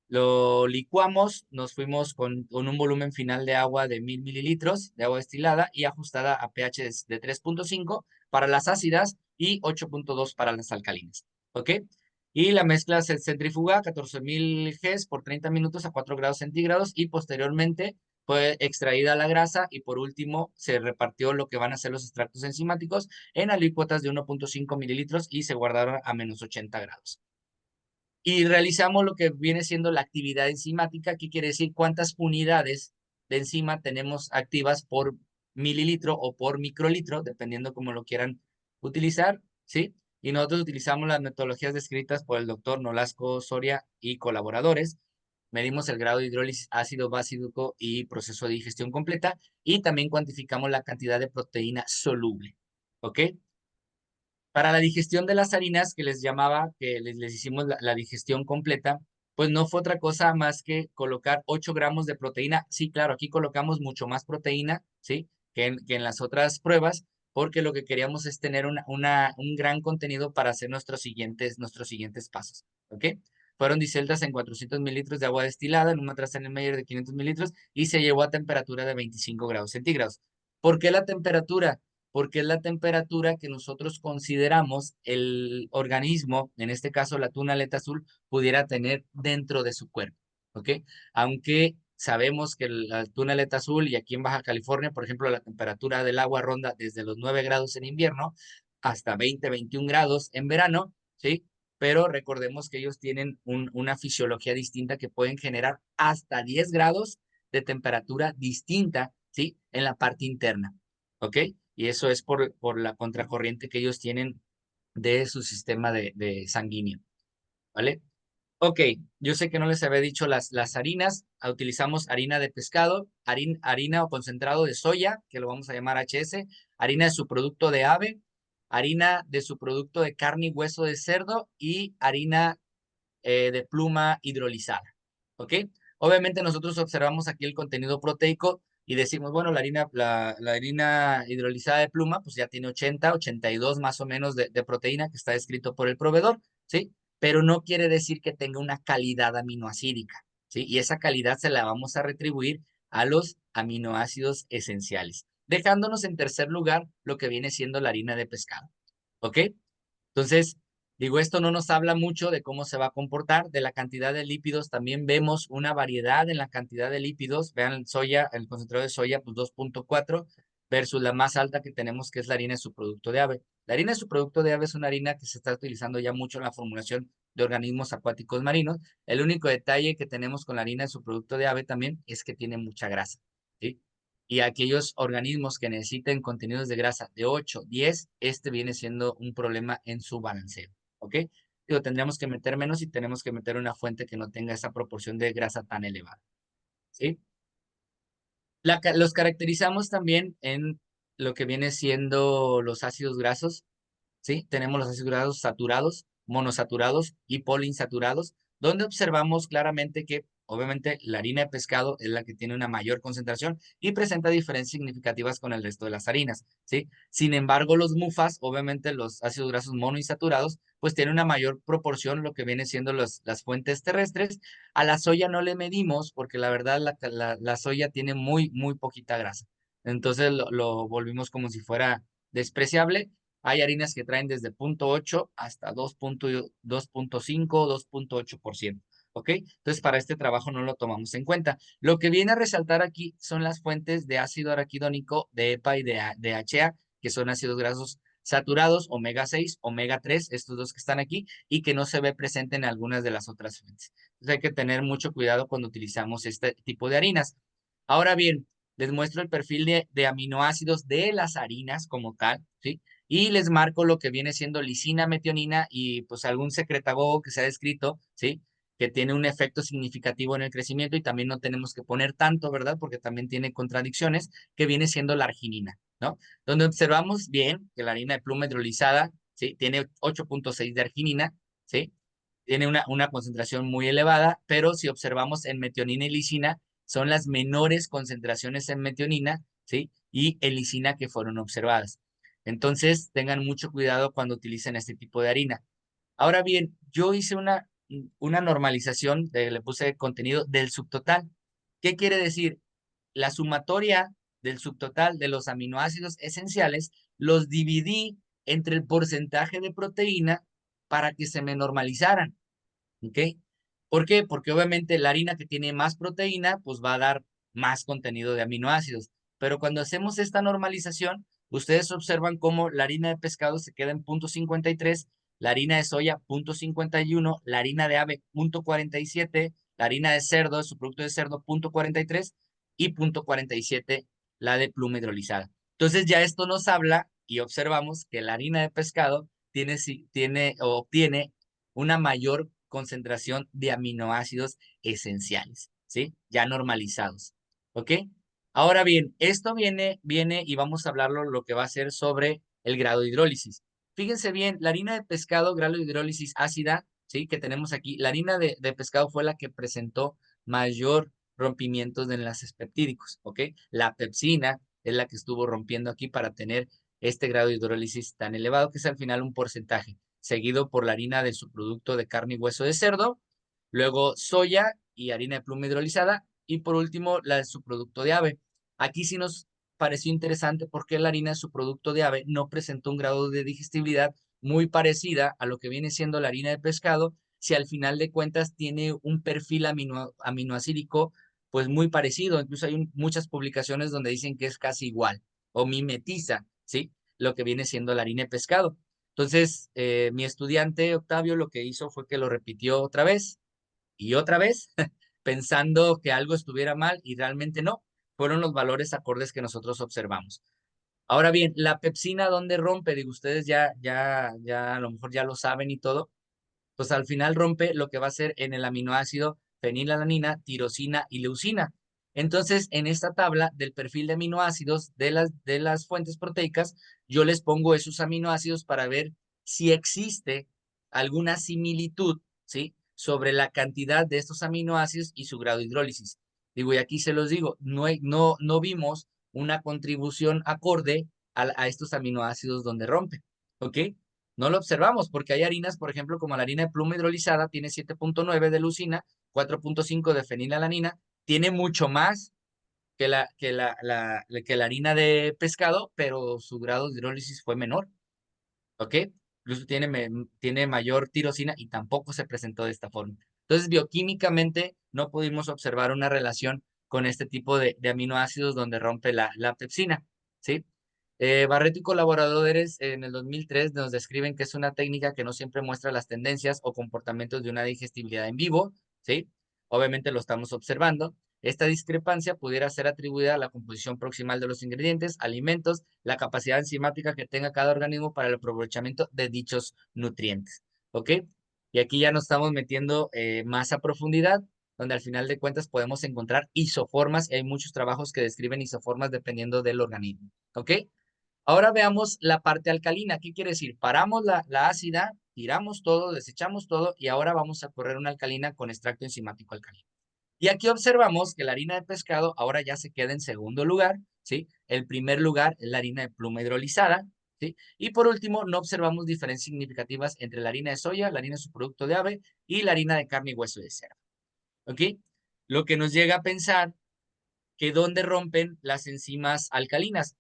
Lo licuamos, nos fuimos con un volumen final de agua de 1000 mililitros de agua destilada y ajustada a pH de 3.5 para las ácidas y 8.2 para las alcalinas. ¿Ok? Y la mezcla se centrifuga a 14.000 Gs por 30 minutos a 4 grados centígrados y posteriormente fue extraída la grasa y por último se repartió lo que van a ser los extractos enzimáticos en alícuotas de 1.5 mililitros y se guardaron a -80 grados. Y realizamos lo que viene siendo la actividad enzimática, que quiere decir cuántas unidades de enzima tenemos activas por mililitro o por microlitro, dependiendo cómo lo quieran utilizar, ¿sí? Y nosotros utilizamos las metodologías descritas por el doctor Nolasco Soria y colaboradores. Medimos el grado de hidrólisis ácido básico y proceso de digestión completa y también cuantificamos la cantidad de proteína soluble, ¿ok? Para la digestión de las harinas que les llamaba, que les hicimos la digestión completa, pues no fue otra cosa más que colocar 8 gramos de proteína. Sí, claro, aquí colocamos mucho más proteína, ¿sí? Que en las otras pruebas, porque lo que queríamos es tener un gran contenido para hacer nuestros siguientes pasos, ¿ok? Fueron disueltas en 400 mililitros de agua destilada en un matraz en el Meyer de 500 mililitros y se llevó a temperatura de 25 grados centígrados. ¿Por qué la temperatura? Porque es la temperatura que nosotros consideramos el organismo, en este caso la tuna aleta azul, pudiera tener dentro de su cuerpo, ¿ok? Aunque sabemos que la tuna aleta azul y aquí en Baja California, por ejemplo, la temperatura del agua ronda desde los 9 grados en invierno hasta 20, 21 grados en verano, ¿sí? Pero recordemos que ellos tienen una fisiología distinta que pueden generar hasta 10 grados de temperatura distinta, ¿sí? En la parte interna, ¿ok? Y eso es por la contracorriente que ellos tienen de su sistema de sanguíneo, ¿vale? Ok, yo sé que no les había dicho las harinas. Utilizamos harina de pescado, harina o concentrado de soya, que lo vamos a llamar HS, harina de subproducto de ave, harina de subproducto de carne y hueso de cerdo y harina de pluma hidrolizada. ¿Ok? Obviamente nosotros observamos aquí el contenido proteico y decimos, bueno, la harina hidrolizada de pluma, pues ya tiene 80, 82 más o menos de proteína que está escrito por el proveedor, ¿sí? Pero no quiere decir que tenga una calidad aminoácidica, ¿sí? Y esa calidad se la vamos a retribuir a los aminoácidos esenciales, dejándonos en tercer lugar lo que viene siendo la harina de pescado, ¿ok? Entonces, digo, esto no nos habla mucho de cómo se va a comportar, de la cantidad de lípidos. También vemos una variedad en la cantidad de lípidos. Vean el soya, el concentrado de soya, pues 2.4 versus la más alta que tenemos, que es la harina de subproducto de ave. La harina de subproducto de ave es una harina que se está utilizando ya mucho en la formulación de organismos acuáticos marinos. El único detalle que tenemos con la harina de subproducto de ave también es que tiene mucha grasa, ¿sí? Y aquellos organismos que necesiten contenidos de grasa de 8, 10, este viene siendo un problema en su balanceo, ¿ok? Digo, tendríamos que meter menos y tenemos que meter una fuente que no tenga esa proporción de grasa tan elevada, ¿sí? Los caracterizamos también en lo que viene siendo los ácidos grasos, ¿sí? Tenemos los ácidos grasos saturados, monosaturados y poliinsaturados, donde observamos claramente que obviamente la harina de pescado es la que tiene una mayor concentración y presenta diferencias significativas con el resto de las harinas, ¿sí? Sin embargo, los MUFAs, obviamente los ácidos grasos monoinsaturados, pues tienen una mayor proporción lo que viene siendo las fuentes terrestres. A la soya no le medimos porque la verdad la soya tiene muy, muy poquita grasa. Entonces lo volvimos como si fuera despreciable. Hay harinas que traen desde 0.8 hasta 2.5, 2.8%. ¿ok? Entonces, para este trabajo no lo tomamos en cuenta. Lo que viene a resaltar aquí son las fuentes de ácido araquidónico, de EPA y de HA, que son ácidos grasos saturados, omega 6, omega 3, estos dos que están aquí, y que no se ve presente en algunas de las otras fuentes. Entonces, hay que tener mucho cuidado cuando utilizamos este tipo de harinas. Ahora bien, les muestro el perfil de aminoácidos de las harinas como tal, ¿sí? Y les marco lo que viene siendo lisina, metionina y pues algún secretagogo que se ha descrito, ¿sí? Que tiene un efecto significativo en el crecimiento y también no tenemos que poner tanto, ¿verdad? Porque también tiene contradicciones, que viene siendo la arginina, ¿no? Donde observamos bien que la harina de pluma hidrolizada, ¿sí? Tiene 8.6 de arginina, ¿sí? Tiene una concentración muy elevada, pero si observamos en metionina y lisina, son las menores concentraciones en metionina, ¿sí? Y en lisina que fueron observadas. Entonces, tengan mucho cuidado cuando utilicen este tipo de harina. Ahora bien, yo hice una normalización, le puse contenido del subtotal. ¿Qué quiere decir? La sumatoria del subtotal de los aminoácidos esenciales los dividí entre el porcentaje de proteína para que se me normalizaran. ¿Ok? ¿Por qué? Porque obviamente la harina que tiene más proteína, pues va a dar más contenido de aminoácidos. Pero cuando hacemos esta normalización, ustedes observan cómo la harina de pescado se queda en 0.53, la harina de soya 0.51, la harina de ave 0.47, la harina de cerdo, su producto de cerdo 0.43 y 0.47 la de pluma hidrolizada. Entonces ya esto nos habla y observamos que la harina de pescado tiene o obtiene una mayor concentración de aminoácidos esenciales, ¿sí? Ya normalizados, ¿ok? Ahora bien, esto viene y vamos a hablarlo lo que va a ser sobre el grado de hidrólisis. Fíjense bien, la harina de pescado, grado de hidrólisis ácida, ¿sí? Que tenemos aquí, la harina de pescado fue la que presentó mayor rompimientos de enlaces peptídicos, ¿ok? La pepsina es la que estuvo rompiendo aquí para tener este grado de hidrólisis tan elevado, que es al final un porcentaje seguido por la harina de subproducto de carne y hueso de cerdo, luego soya y harina de pluma hidrolizada, y por último la de subproducto de ave. Aquí sí nos pareció interesante porque la harina de subproducto de ave no presentó un grado de digestibilidad muy parecida a lo que viene siendo la harina de pescado, si al final de cuentas tiene un perfil aminoacídico pues muy parecido, incluso hay muchas publicaciones donde dicen que es casi igual o mimetiza, ¿sí? Lo que viene siendo la harina de pescado. Entonces, mi estudiante Octavio lo que hizo fue que lo repitió otra vez y otra vez, pensando que algo estuviera mal y realmente no. Fueron los valores acordes que nosotros observamos. Ahora bien, la pepsina, ¿dónde rompe? Digo, ustedes ya a lo mejor ya lo saben y todo, pues al final rompe lo que va a ser en el aminoácido fenilalanina, tirosina y leucina. Entonces, en esta tabla del perfil de aminoácidos de las fuentes proteicas, yo les pongo esos aminoácidos para ver si existe alguna similitud, ¿sí? Sobre la cantidad de estos aminoácidos y su grado de hidrólisis. Digo, y aquí se los digo, no vimos una contribución acorde a estos aminoácidos donde rompe, ¿ok? No lo observamos porque hay harinas, por ejemplo, como la harina de pluma hidrolizada, tiene 7.9 de leucina, 4.5 de fenilalanina, tiene mucho más que la harina de pescado, pero su grado de hidrólisis fue menor, ¿ok? Incluso tiene mayor tirosina y tampoco se presentó de esta forma. Entonces, bioquímicamente no pudimos observar una relación con este tipo de aminoácidos donde rompe la pepsina, ¿sí? Barreto y colaboradores en el 2003 nos describen que es una técnica que no siempre muestra las tendencias o comportamientos de una digestibilidad en vivo, ¿sí? Obviamente lo estamos observando. Esta discrepancia pudiera ser atribuida a la composición proximal de los ingredientes, alimentos, la capacidad enzimática que tenga cada organismo para el aprovechamiento de dichos nutrientes, ¿ok? Y aquí ya nos estamos metiendo más a profundidad, donde al final de cuentas podemos encontrar isoformas, y hay muchos trabajos que describen isoformas dependiendo del organismo, ¿ok? Ahora veamos la parte alcalina. ¿Qué quiere decir? Paramos la ácida, tiramos todo, desechamos todo y ahora vamos a correr una alcalina con extracto enzimático alcalino. Y aquí observamos que la harina de pescado ahora ya se queda en segundo lugar, ¿sí? El primer lugar es la harina de pluma hidrolizada, ¿sí? Y por último, no observamos diferencias significativas entre la harina de soya, la harina de subproducto de ave y la harina de carne y hueso de cerdo, ¿ok? Lo que nos llega a pensar que dónde rompen las enzimas alcalinas.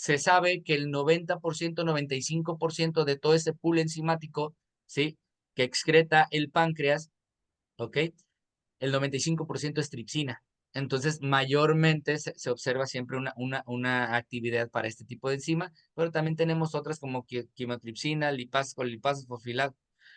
Se sabe que el 90%, 95% de todo ese pool enzimático, ¿sí? Que excreta el páncreas, ¿ok? el 95% es tripsina. Entonces, mayormente se observa siempre una actividad para este tipo de enzima, pero también tenemos otras como quimotripsina, lipasas,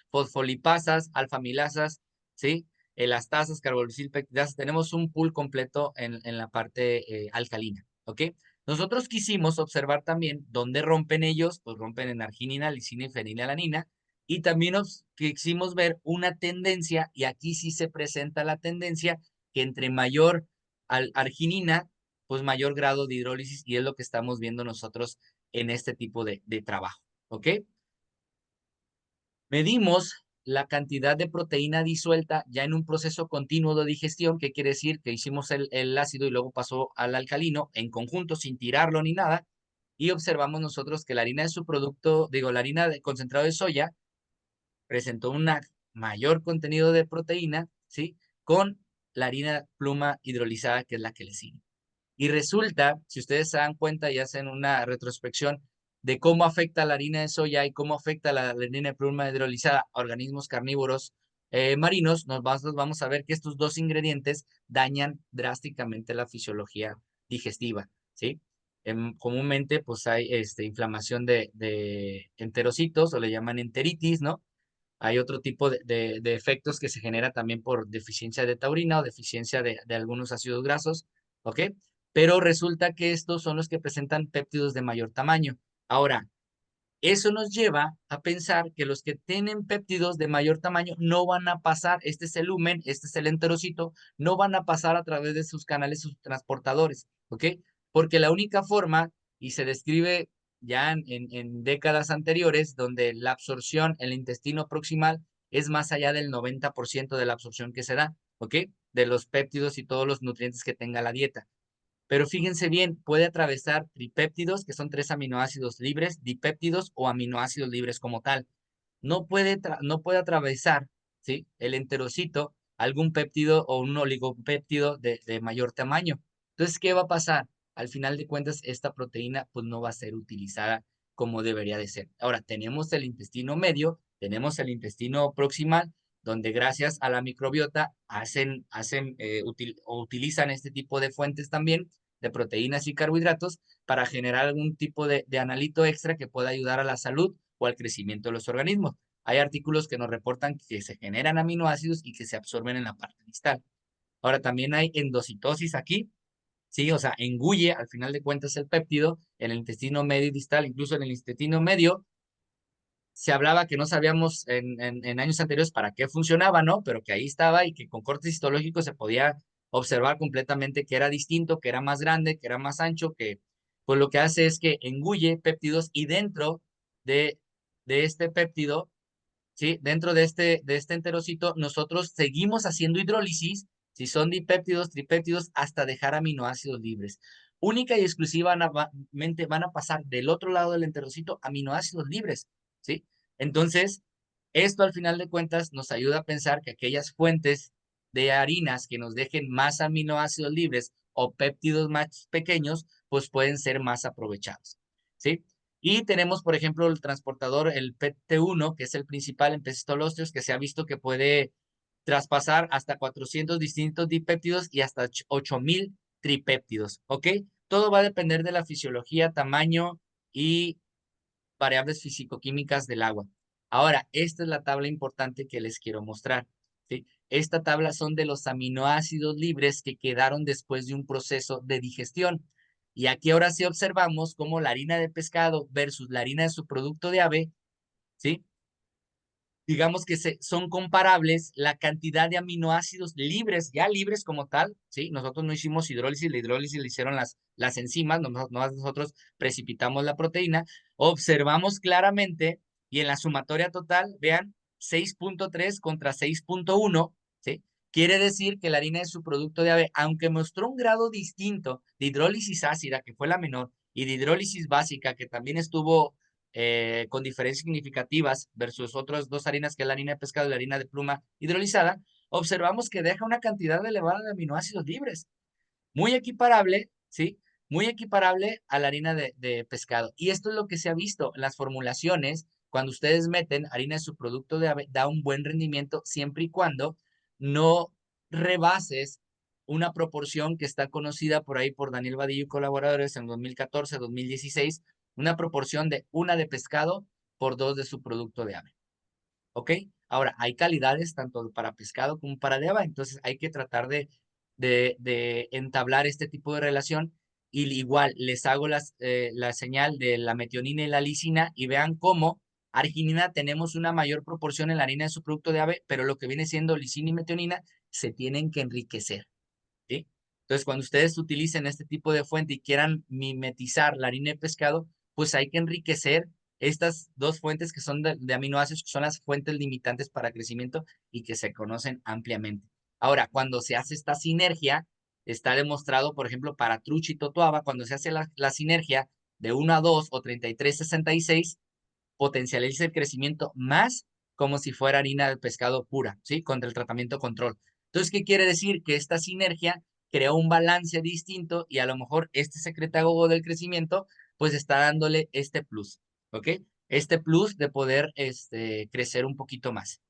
fosfolipasas, alfamilasas, ¿sí? Elastasas, carboxilpeptidasas. Tenemos un pool completo en la parte alcalina, ¿ok? Nosotros quisimos observar también dónde rompen ellos, pues rompen en arginina, lisina y fenilalanina, y también quisimos ver una tendencia, y aquí sí se presenta la tendencia, que entre mayor arginina, pues mayor grado de hidrólisis, y es lo que estamos viendo nosotros en este tipo de trabajo, ¿ok? Medimos la cantidad de proteína disuelta ya en un proceso continuo de digestión, que quiere decir que hicimos el ácido y luego pasó al alcalino en conjunto sin tirarlo ni nada, y observamos nosotros que la harina de su producto, digo, la harina de concentrado de soya presentó un mayor contenido de proteína, ¿sí? Con la harina pluma hidrolizada, que es la que le sigue. Y resulta, si ustedes se dan cuenta y hacen una retrospección de cómo afecta la harina de soya y cómo afecta la harina de pluma hidrolizada a organismos carnívoros marinos, vamos a ver que estos dos ingredientes dañan drásticamente la fisiología digestiva, ¿sí? Comúnmente, pues hay inflamación de enterocitos, o le llaman enteritis, ¿no? Hay otro tipo de efectos que se genera también por deficiencia de taurina o deficiencia de algunos ácidos grasos, ¿ok? Pero resulta que estos son los que presentan péptidos de mayor tamaño. Ahora, eso nos lleva a pensar que los que tienen péptidos de mayor tamaño no van a pasar, este es el lumen, este es el enterocito, no van a pasar a través de sus canales transportadores, ¿ok? Porque la única forma, y se describe ya en décadas anteriores, donde la absorción en el intestino proximal es más allá del 90% de la absorción que se da, ¿ok? De los péptidos y todos los nutrientes que tenga la dieta. Pero fíjense bien, puede atravesar tripéptidos, que son 3 aminoácidos libres, dipéptidos o aminoácidos libres como tal. No puede atravesar, ¿sí? El enterocito, algún péptido o un oligopéptido de mayor tamaño. Entonces, ¿qué va a pasar? Al final de cuentas, esta proteína pues no va a ser utilizada como debería de ser. Ahora, tenemos el intestino medio, tenemos el intestino proximal, donde gracias a la microbiota utilizan este tipo de fuentes también de proteínas y carbohidratos para generar algún tipo de analito extra que pueda ayudar a la salud o al crecimiento de los organismos. Hay artículos que nos reportan que se generan aminoácidos y que se absorben en la parte distal. Ahora también hay endocitosis aquí, sí, o sea, engulle al final de cuentas el péptido en el intestino medio y distal, incluso en el intestino medio. Se hablaba que no sabíamos en años anteriores para qué funcionaba, ¿no? Pero que ahí estaba y que con cortes histológicos se podía observar completamente que era distinto, que era más grande, que era más ancho, que pues lo que hace es que engulle péptidos, y dentro de, de este péptido, ¿sí? Dentro de este enterocito, nosotros seguimos haciendo hidrólisis, si son dipéptidos, tripéptidos, hasta dejar aminoácidos libres. Única y exclusivamente van a pasar del otro lado del enterocito aminoácidos libres, ¿sí? Entonces, esto al final de cuentas nos ayuda a pensar que aquellas fuentes de harinas que nos dejen más aminoácidos libres o péptidos más pequeños, pues pueden ser más aprovechados, ¿sí? Y tenemos, por ejemplo, el transportador, el PT1, que es el principal en peces tolósteos, que se ha visto que puede traspasar hasta 400 distintos dipéptidos y hasta 8000 tripéptidos, ¿ok? Todo va a depender de la fisiología, tamaño y variables fisicoquímicas del agua. Ahora, esta es la tabla importante que les quiero mostrar, ¿sí? Esta tabla son de los aminoácidos libres que quedaron después de un proceso de digestión. Y aquí ahora sí observamos cómo la harina de pescado versus la harina de su producto de ave, ¿sí? Digamos que son comparables la cantidad de aminoácidos libres, ya libres como tal, ¿sí? Nosotros no hicimos hidrólisis, la hidrólisis la hicieron las enzimas, nosotros precipitamos la proteína, observamos claramente, y en la sumatoria total, vean, 6.3 contra 6.1, ¿sí? Quiere decir que la harina de su producto de ave, aunque mostró un grado distinto de hidrólisis ácida, que fue la menor, y de hidrólisis básica, que también estuvo con diferencias significativas versus otras dos harinas, que es la harina de pescado y la harina de pluma hidrolizada, observamos que deja una cantidad elevada de aminoácidos libres, muy equiparable, ¿sí? Muy equiparable a la harina de pescado. Y esto es lo que se ha visto en las formulaciones. Cuando ustedes meten harina de su producto de ave, da un buen rendimiento siempre y cuando no rebases una proporción que está conocida por ahí por Daniel Vadillo y colaboradores en 2014, 2016, una proporción de 1 de pescado por 2 de su producto de ave. ¿Ok? Ahora, hay calidades tanto para pescado como para de ave, entonces hay que tratar de entablar este tipo de relación. Y igual les hago la señal de la metionina y la lisina y vean cómo arginina tenemos una mayor proporción en la harina de su producto de ave, pero lo que viene siendo lisina y metionina se tienen que enriquecer, ¿sí? Entonces, cuando ustedes utilicen este tipo de fuente y quieran mimetizar la harina de pescado, pues hay que enriquecer estas dos fuentes que son de aminoácidos, que son las fuentes limitantes para crecimiento y que se conocen ampliamente. Ahora, cuando se hace esta sinergia, está demostrado, por ejemplo, para trucha y totoaba, cuando se hace la sinergia de 1 a 2 o 33-66, potencializa el crecimiento más como si fuera harina de pescado pura, ¿sí? Contra el tratamiento control. Entonces, ¿qué quiere decir? Que esta sinergia crea un balance distinto y a lo mejor este secretagogo del crecimiento, pues está dándole este plus, ¿ok? Este plus de poder crecer un poquito más.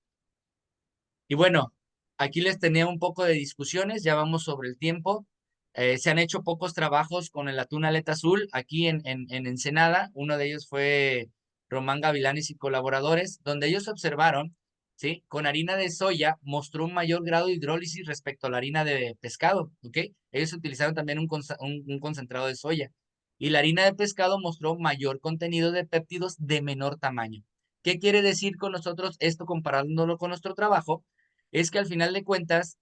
Y bueno, aquí les tenía un poco de discusiones, ya vamos sobre el tiempo. Se han hecho pocos trabajos con el atún aleta azul aquí en Ensenada. Uno de ellos fue Román Gavilanes y colaboradores, donde ellos observaron, ¿sí? Con harina de soya mostró un mayor grado de hidrólisis respecto a la harina de pescado, ¿ok? Ellos utilizaron también un concentrado de soya. Y la harina de pescado mostró mayor contenido de péptidos de menor tamaño. ¿Qué quiere decir con nosotros esto comparándolo con nuestro trabajo? Es que al final de cuentas,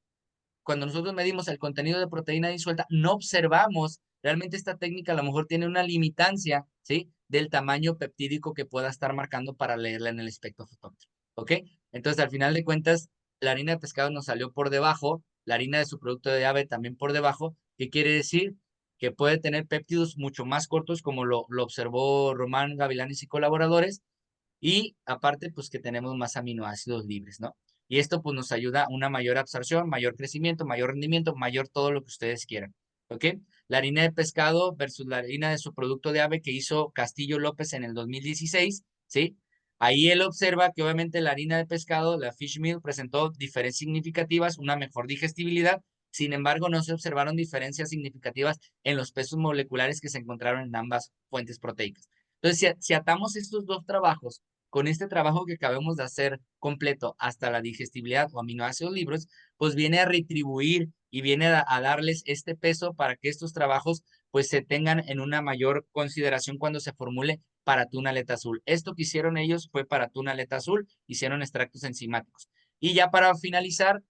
cuando nosotros medimos el contenido de proteína disuelta, no observamos realmente esta técnica, a lo mejor tiene una limitancia, ¿sí? Del tamaño peptídico que pueda estar marcando para leerla en el espectrofotómetro, ¿ok? Entonces, al final de cuentas, la harina de pescado nos salió por debajo, la harina de su producto de ave también por debajo. ¿Qué quiere decir? Que puede tener péptidos mucho más cortos, como lo observó Román Gavilanes y colaboradores, y aparte, pues que tenemos más aminoácidos libres, ¿no? Y esto pues nos ayuda a una mayor absorción, mayor crecimiento, mayor rendimiento, mayor todo lo que ustedes quieran, ¿ok? La harina de pescado versus la harina de su producto de ave que hizo Castillo López en el 2016, ¿sí? Ahí él observa que obviamente la harina de pescado, la fish meal, presentó diferencias significativas, una mejor digestibilidad. Sin embargo, no se observaron diferencias significativas en los pesos moleculares que se encontraron en ambas fuentes proteicas. Entonces, si atamos estos dos trabajos con este trabajo que acabamos de hacer completo hasta la digestibilidad o aminoácidos libres, pues viene a retribuir y viene a darles este peso para que estos trabajos pues se tengan en una mayor consideración cuando se formule para atún aleta azul. Esto que hicieron ellos fue para atún aleta azul, hicieron extractos enzimáticos. Y ya para finalizar,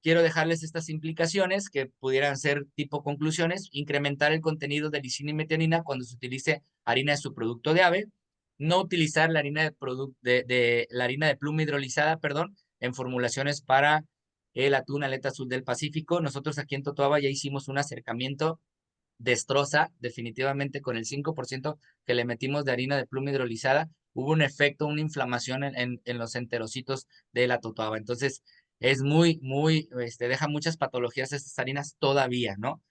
quiero dejarles estas implicaciones que pudieran ser tipo conclusiones: incrementar el contenido de lisina y metionina cuando se utilice harina de subproducto de ave, no utilizar la harina la harina de pluma hidrolizada, perdón, en formulaciones para el atún aleta azul del Pacífico. Nosotros aquí en Totoaba ya hicimos un acercamiento, destroza definitivamente con el 5% que le metimos de harina de pluma hidrolizada. Hubo un efecto, una inflamación en los enterocitos de la totoaba. Entonces, es deja muchas patologías estas harinas todavía, ¿no?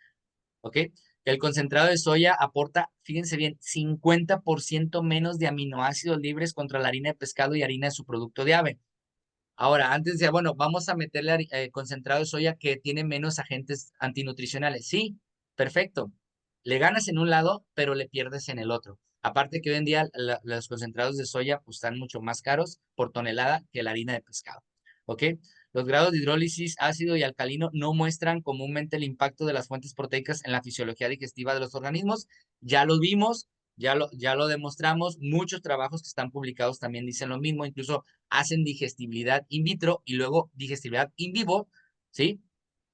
¿Ok? El concentrado de soya aporta, fíjense bien, 50% menos de aminoácidos libres contra la harina de pescado y harina de su producto de ave. Ahora, antes decía, bueno, vamos a meterle concentrado de soya que tiene menos agentes antinutricionales. Sí, perfecto. Le ganas en un lado, pero le pierdes en el otro. Aparte que hoy en día los concentrados de soya pues, están mucho más caros por tonelada que la harina de pescado. ¿Ok? Los grados de hidrólisis ácido y alcalino no muestran comúnmente el impacto de las fuentes proteicas en la fisiología digestiva de los organismos. Ya lo vimos, ya lo demostramos. Muchos trabajos que están publicados también dicen lo mismo. Incluso hacen digestibilidad in vitro y luego digestibilidad in vivo, ¿sí?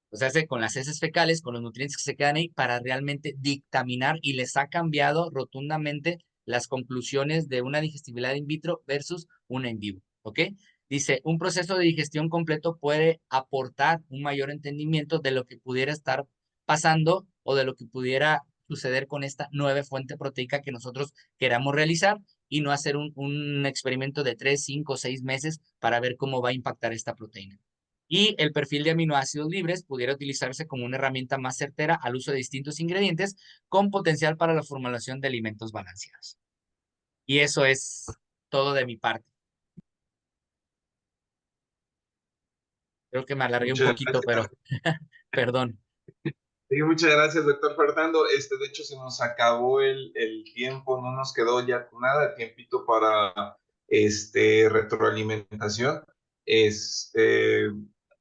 O sea, hace con las heces fecales, con los nutrientes que se quedan ahí para realmente dictaminar, y les ha cambiado rotundamente las conclusiones de una digestibilidad in vitro versus una in vivo, ¿ok? Dice, un proceso de digestión completo puede aportar un mayor entendimiento de lo que pudiera estar pasando o de lo que pudiera suceder con esta nueva fuente proteica que nosotros queramos realizar, y no hacer un experimento de 3, 5, 6 meses para ver cómo va a impactar esta proteína. Y el perfil de aminoácidos libres pudiera utilizarse como una herramienta más certera al uso de distintos ingredientes con potencial para la formulación de alimentos balanceados. Y eso es todo de mi parte. Creo que me alargué un Muchas poquito, pero gracias. perdón. Sí, muchas gracias, doctor Fernando. De hecho, se nos acabó el tiempo, no nos quedó ya nada de tiempito para retroalimentación. Este,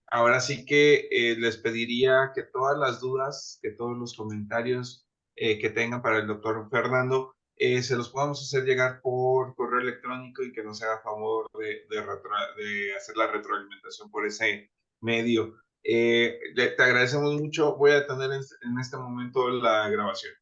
ahora sí que les pediría que todas las dudas, que todos los comentarios que tengan para el doctor Fernando, se los podamos hacer llegar por correo electrónico y que nos haga favor de hacer la retroalimentación por ese medio. Te agradecemos mucho. Voy a tener en este momento la grabación.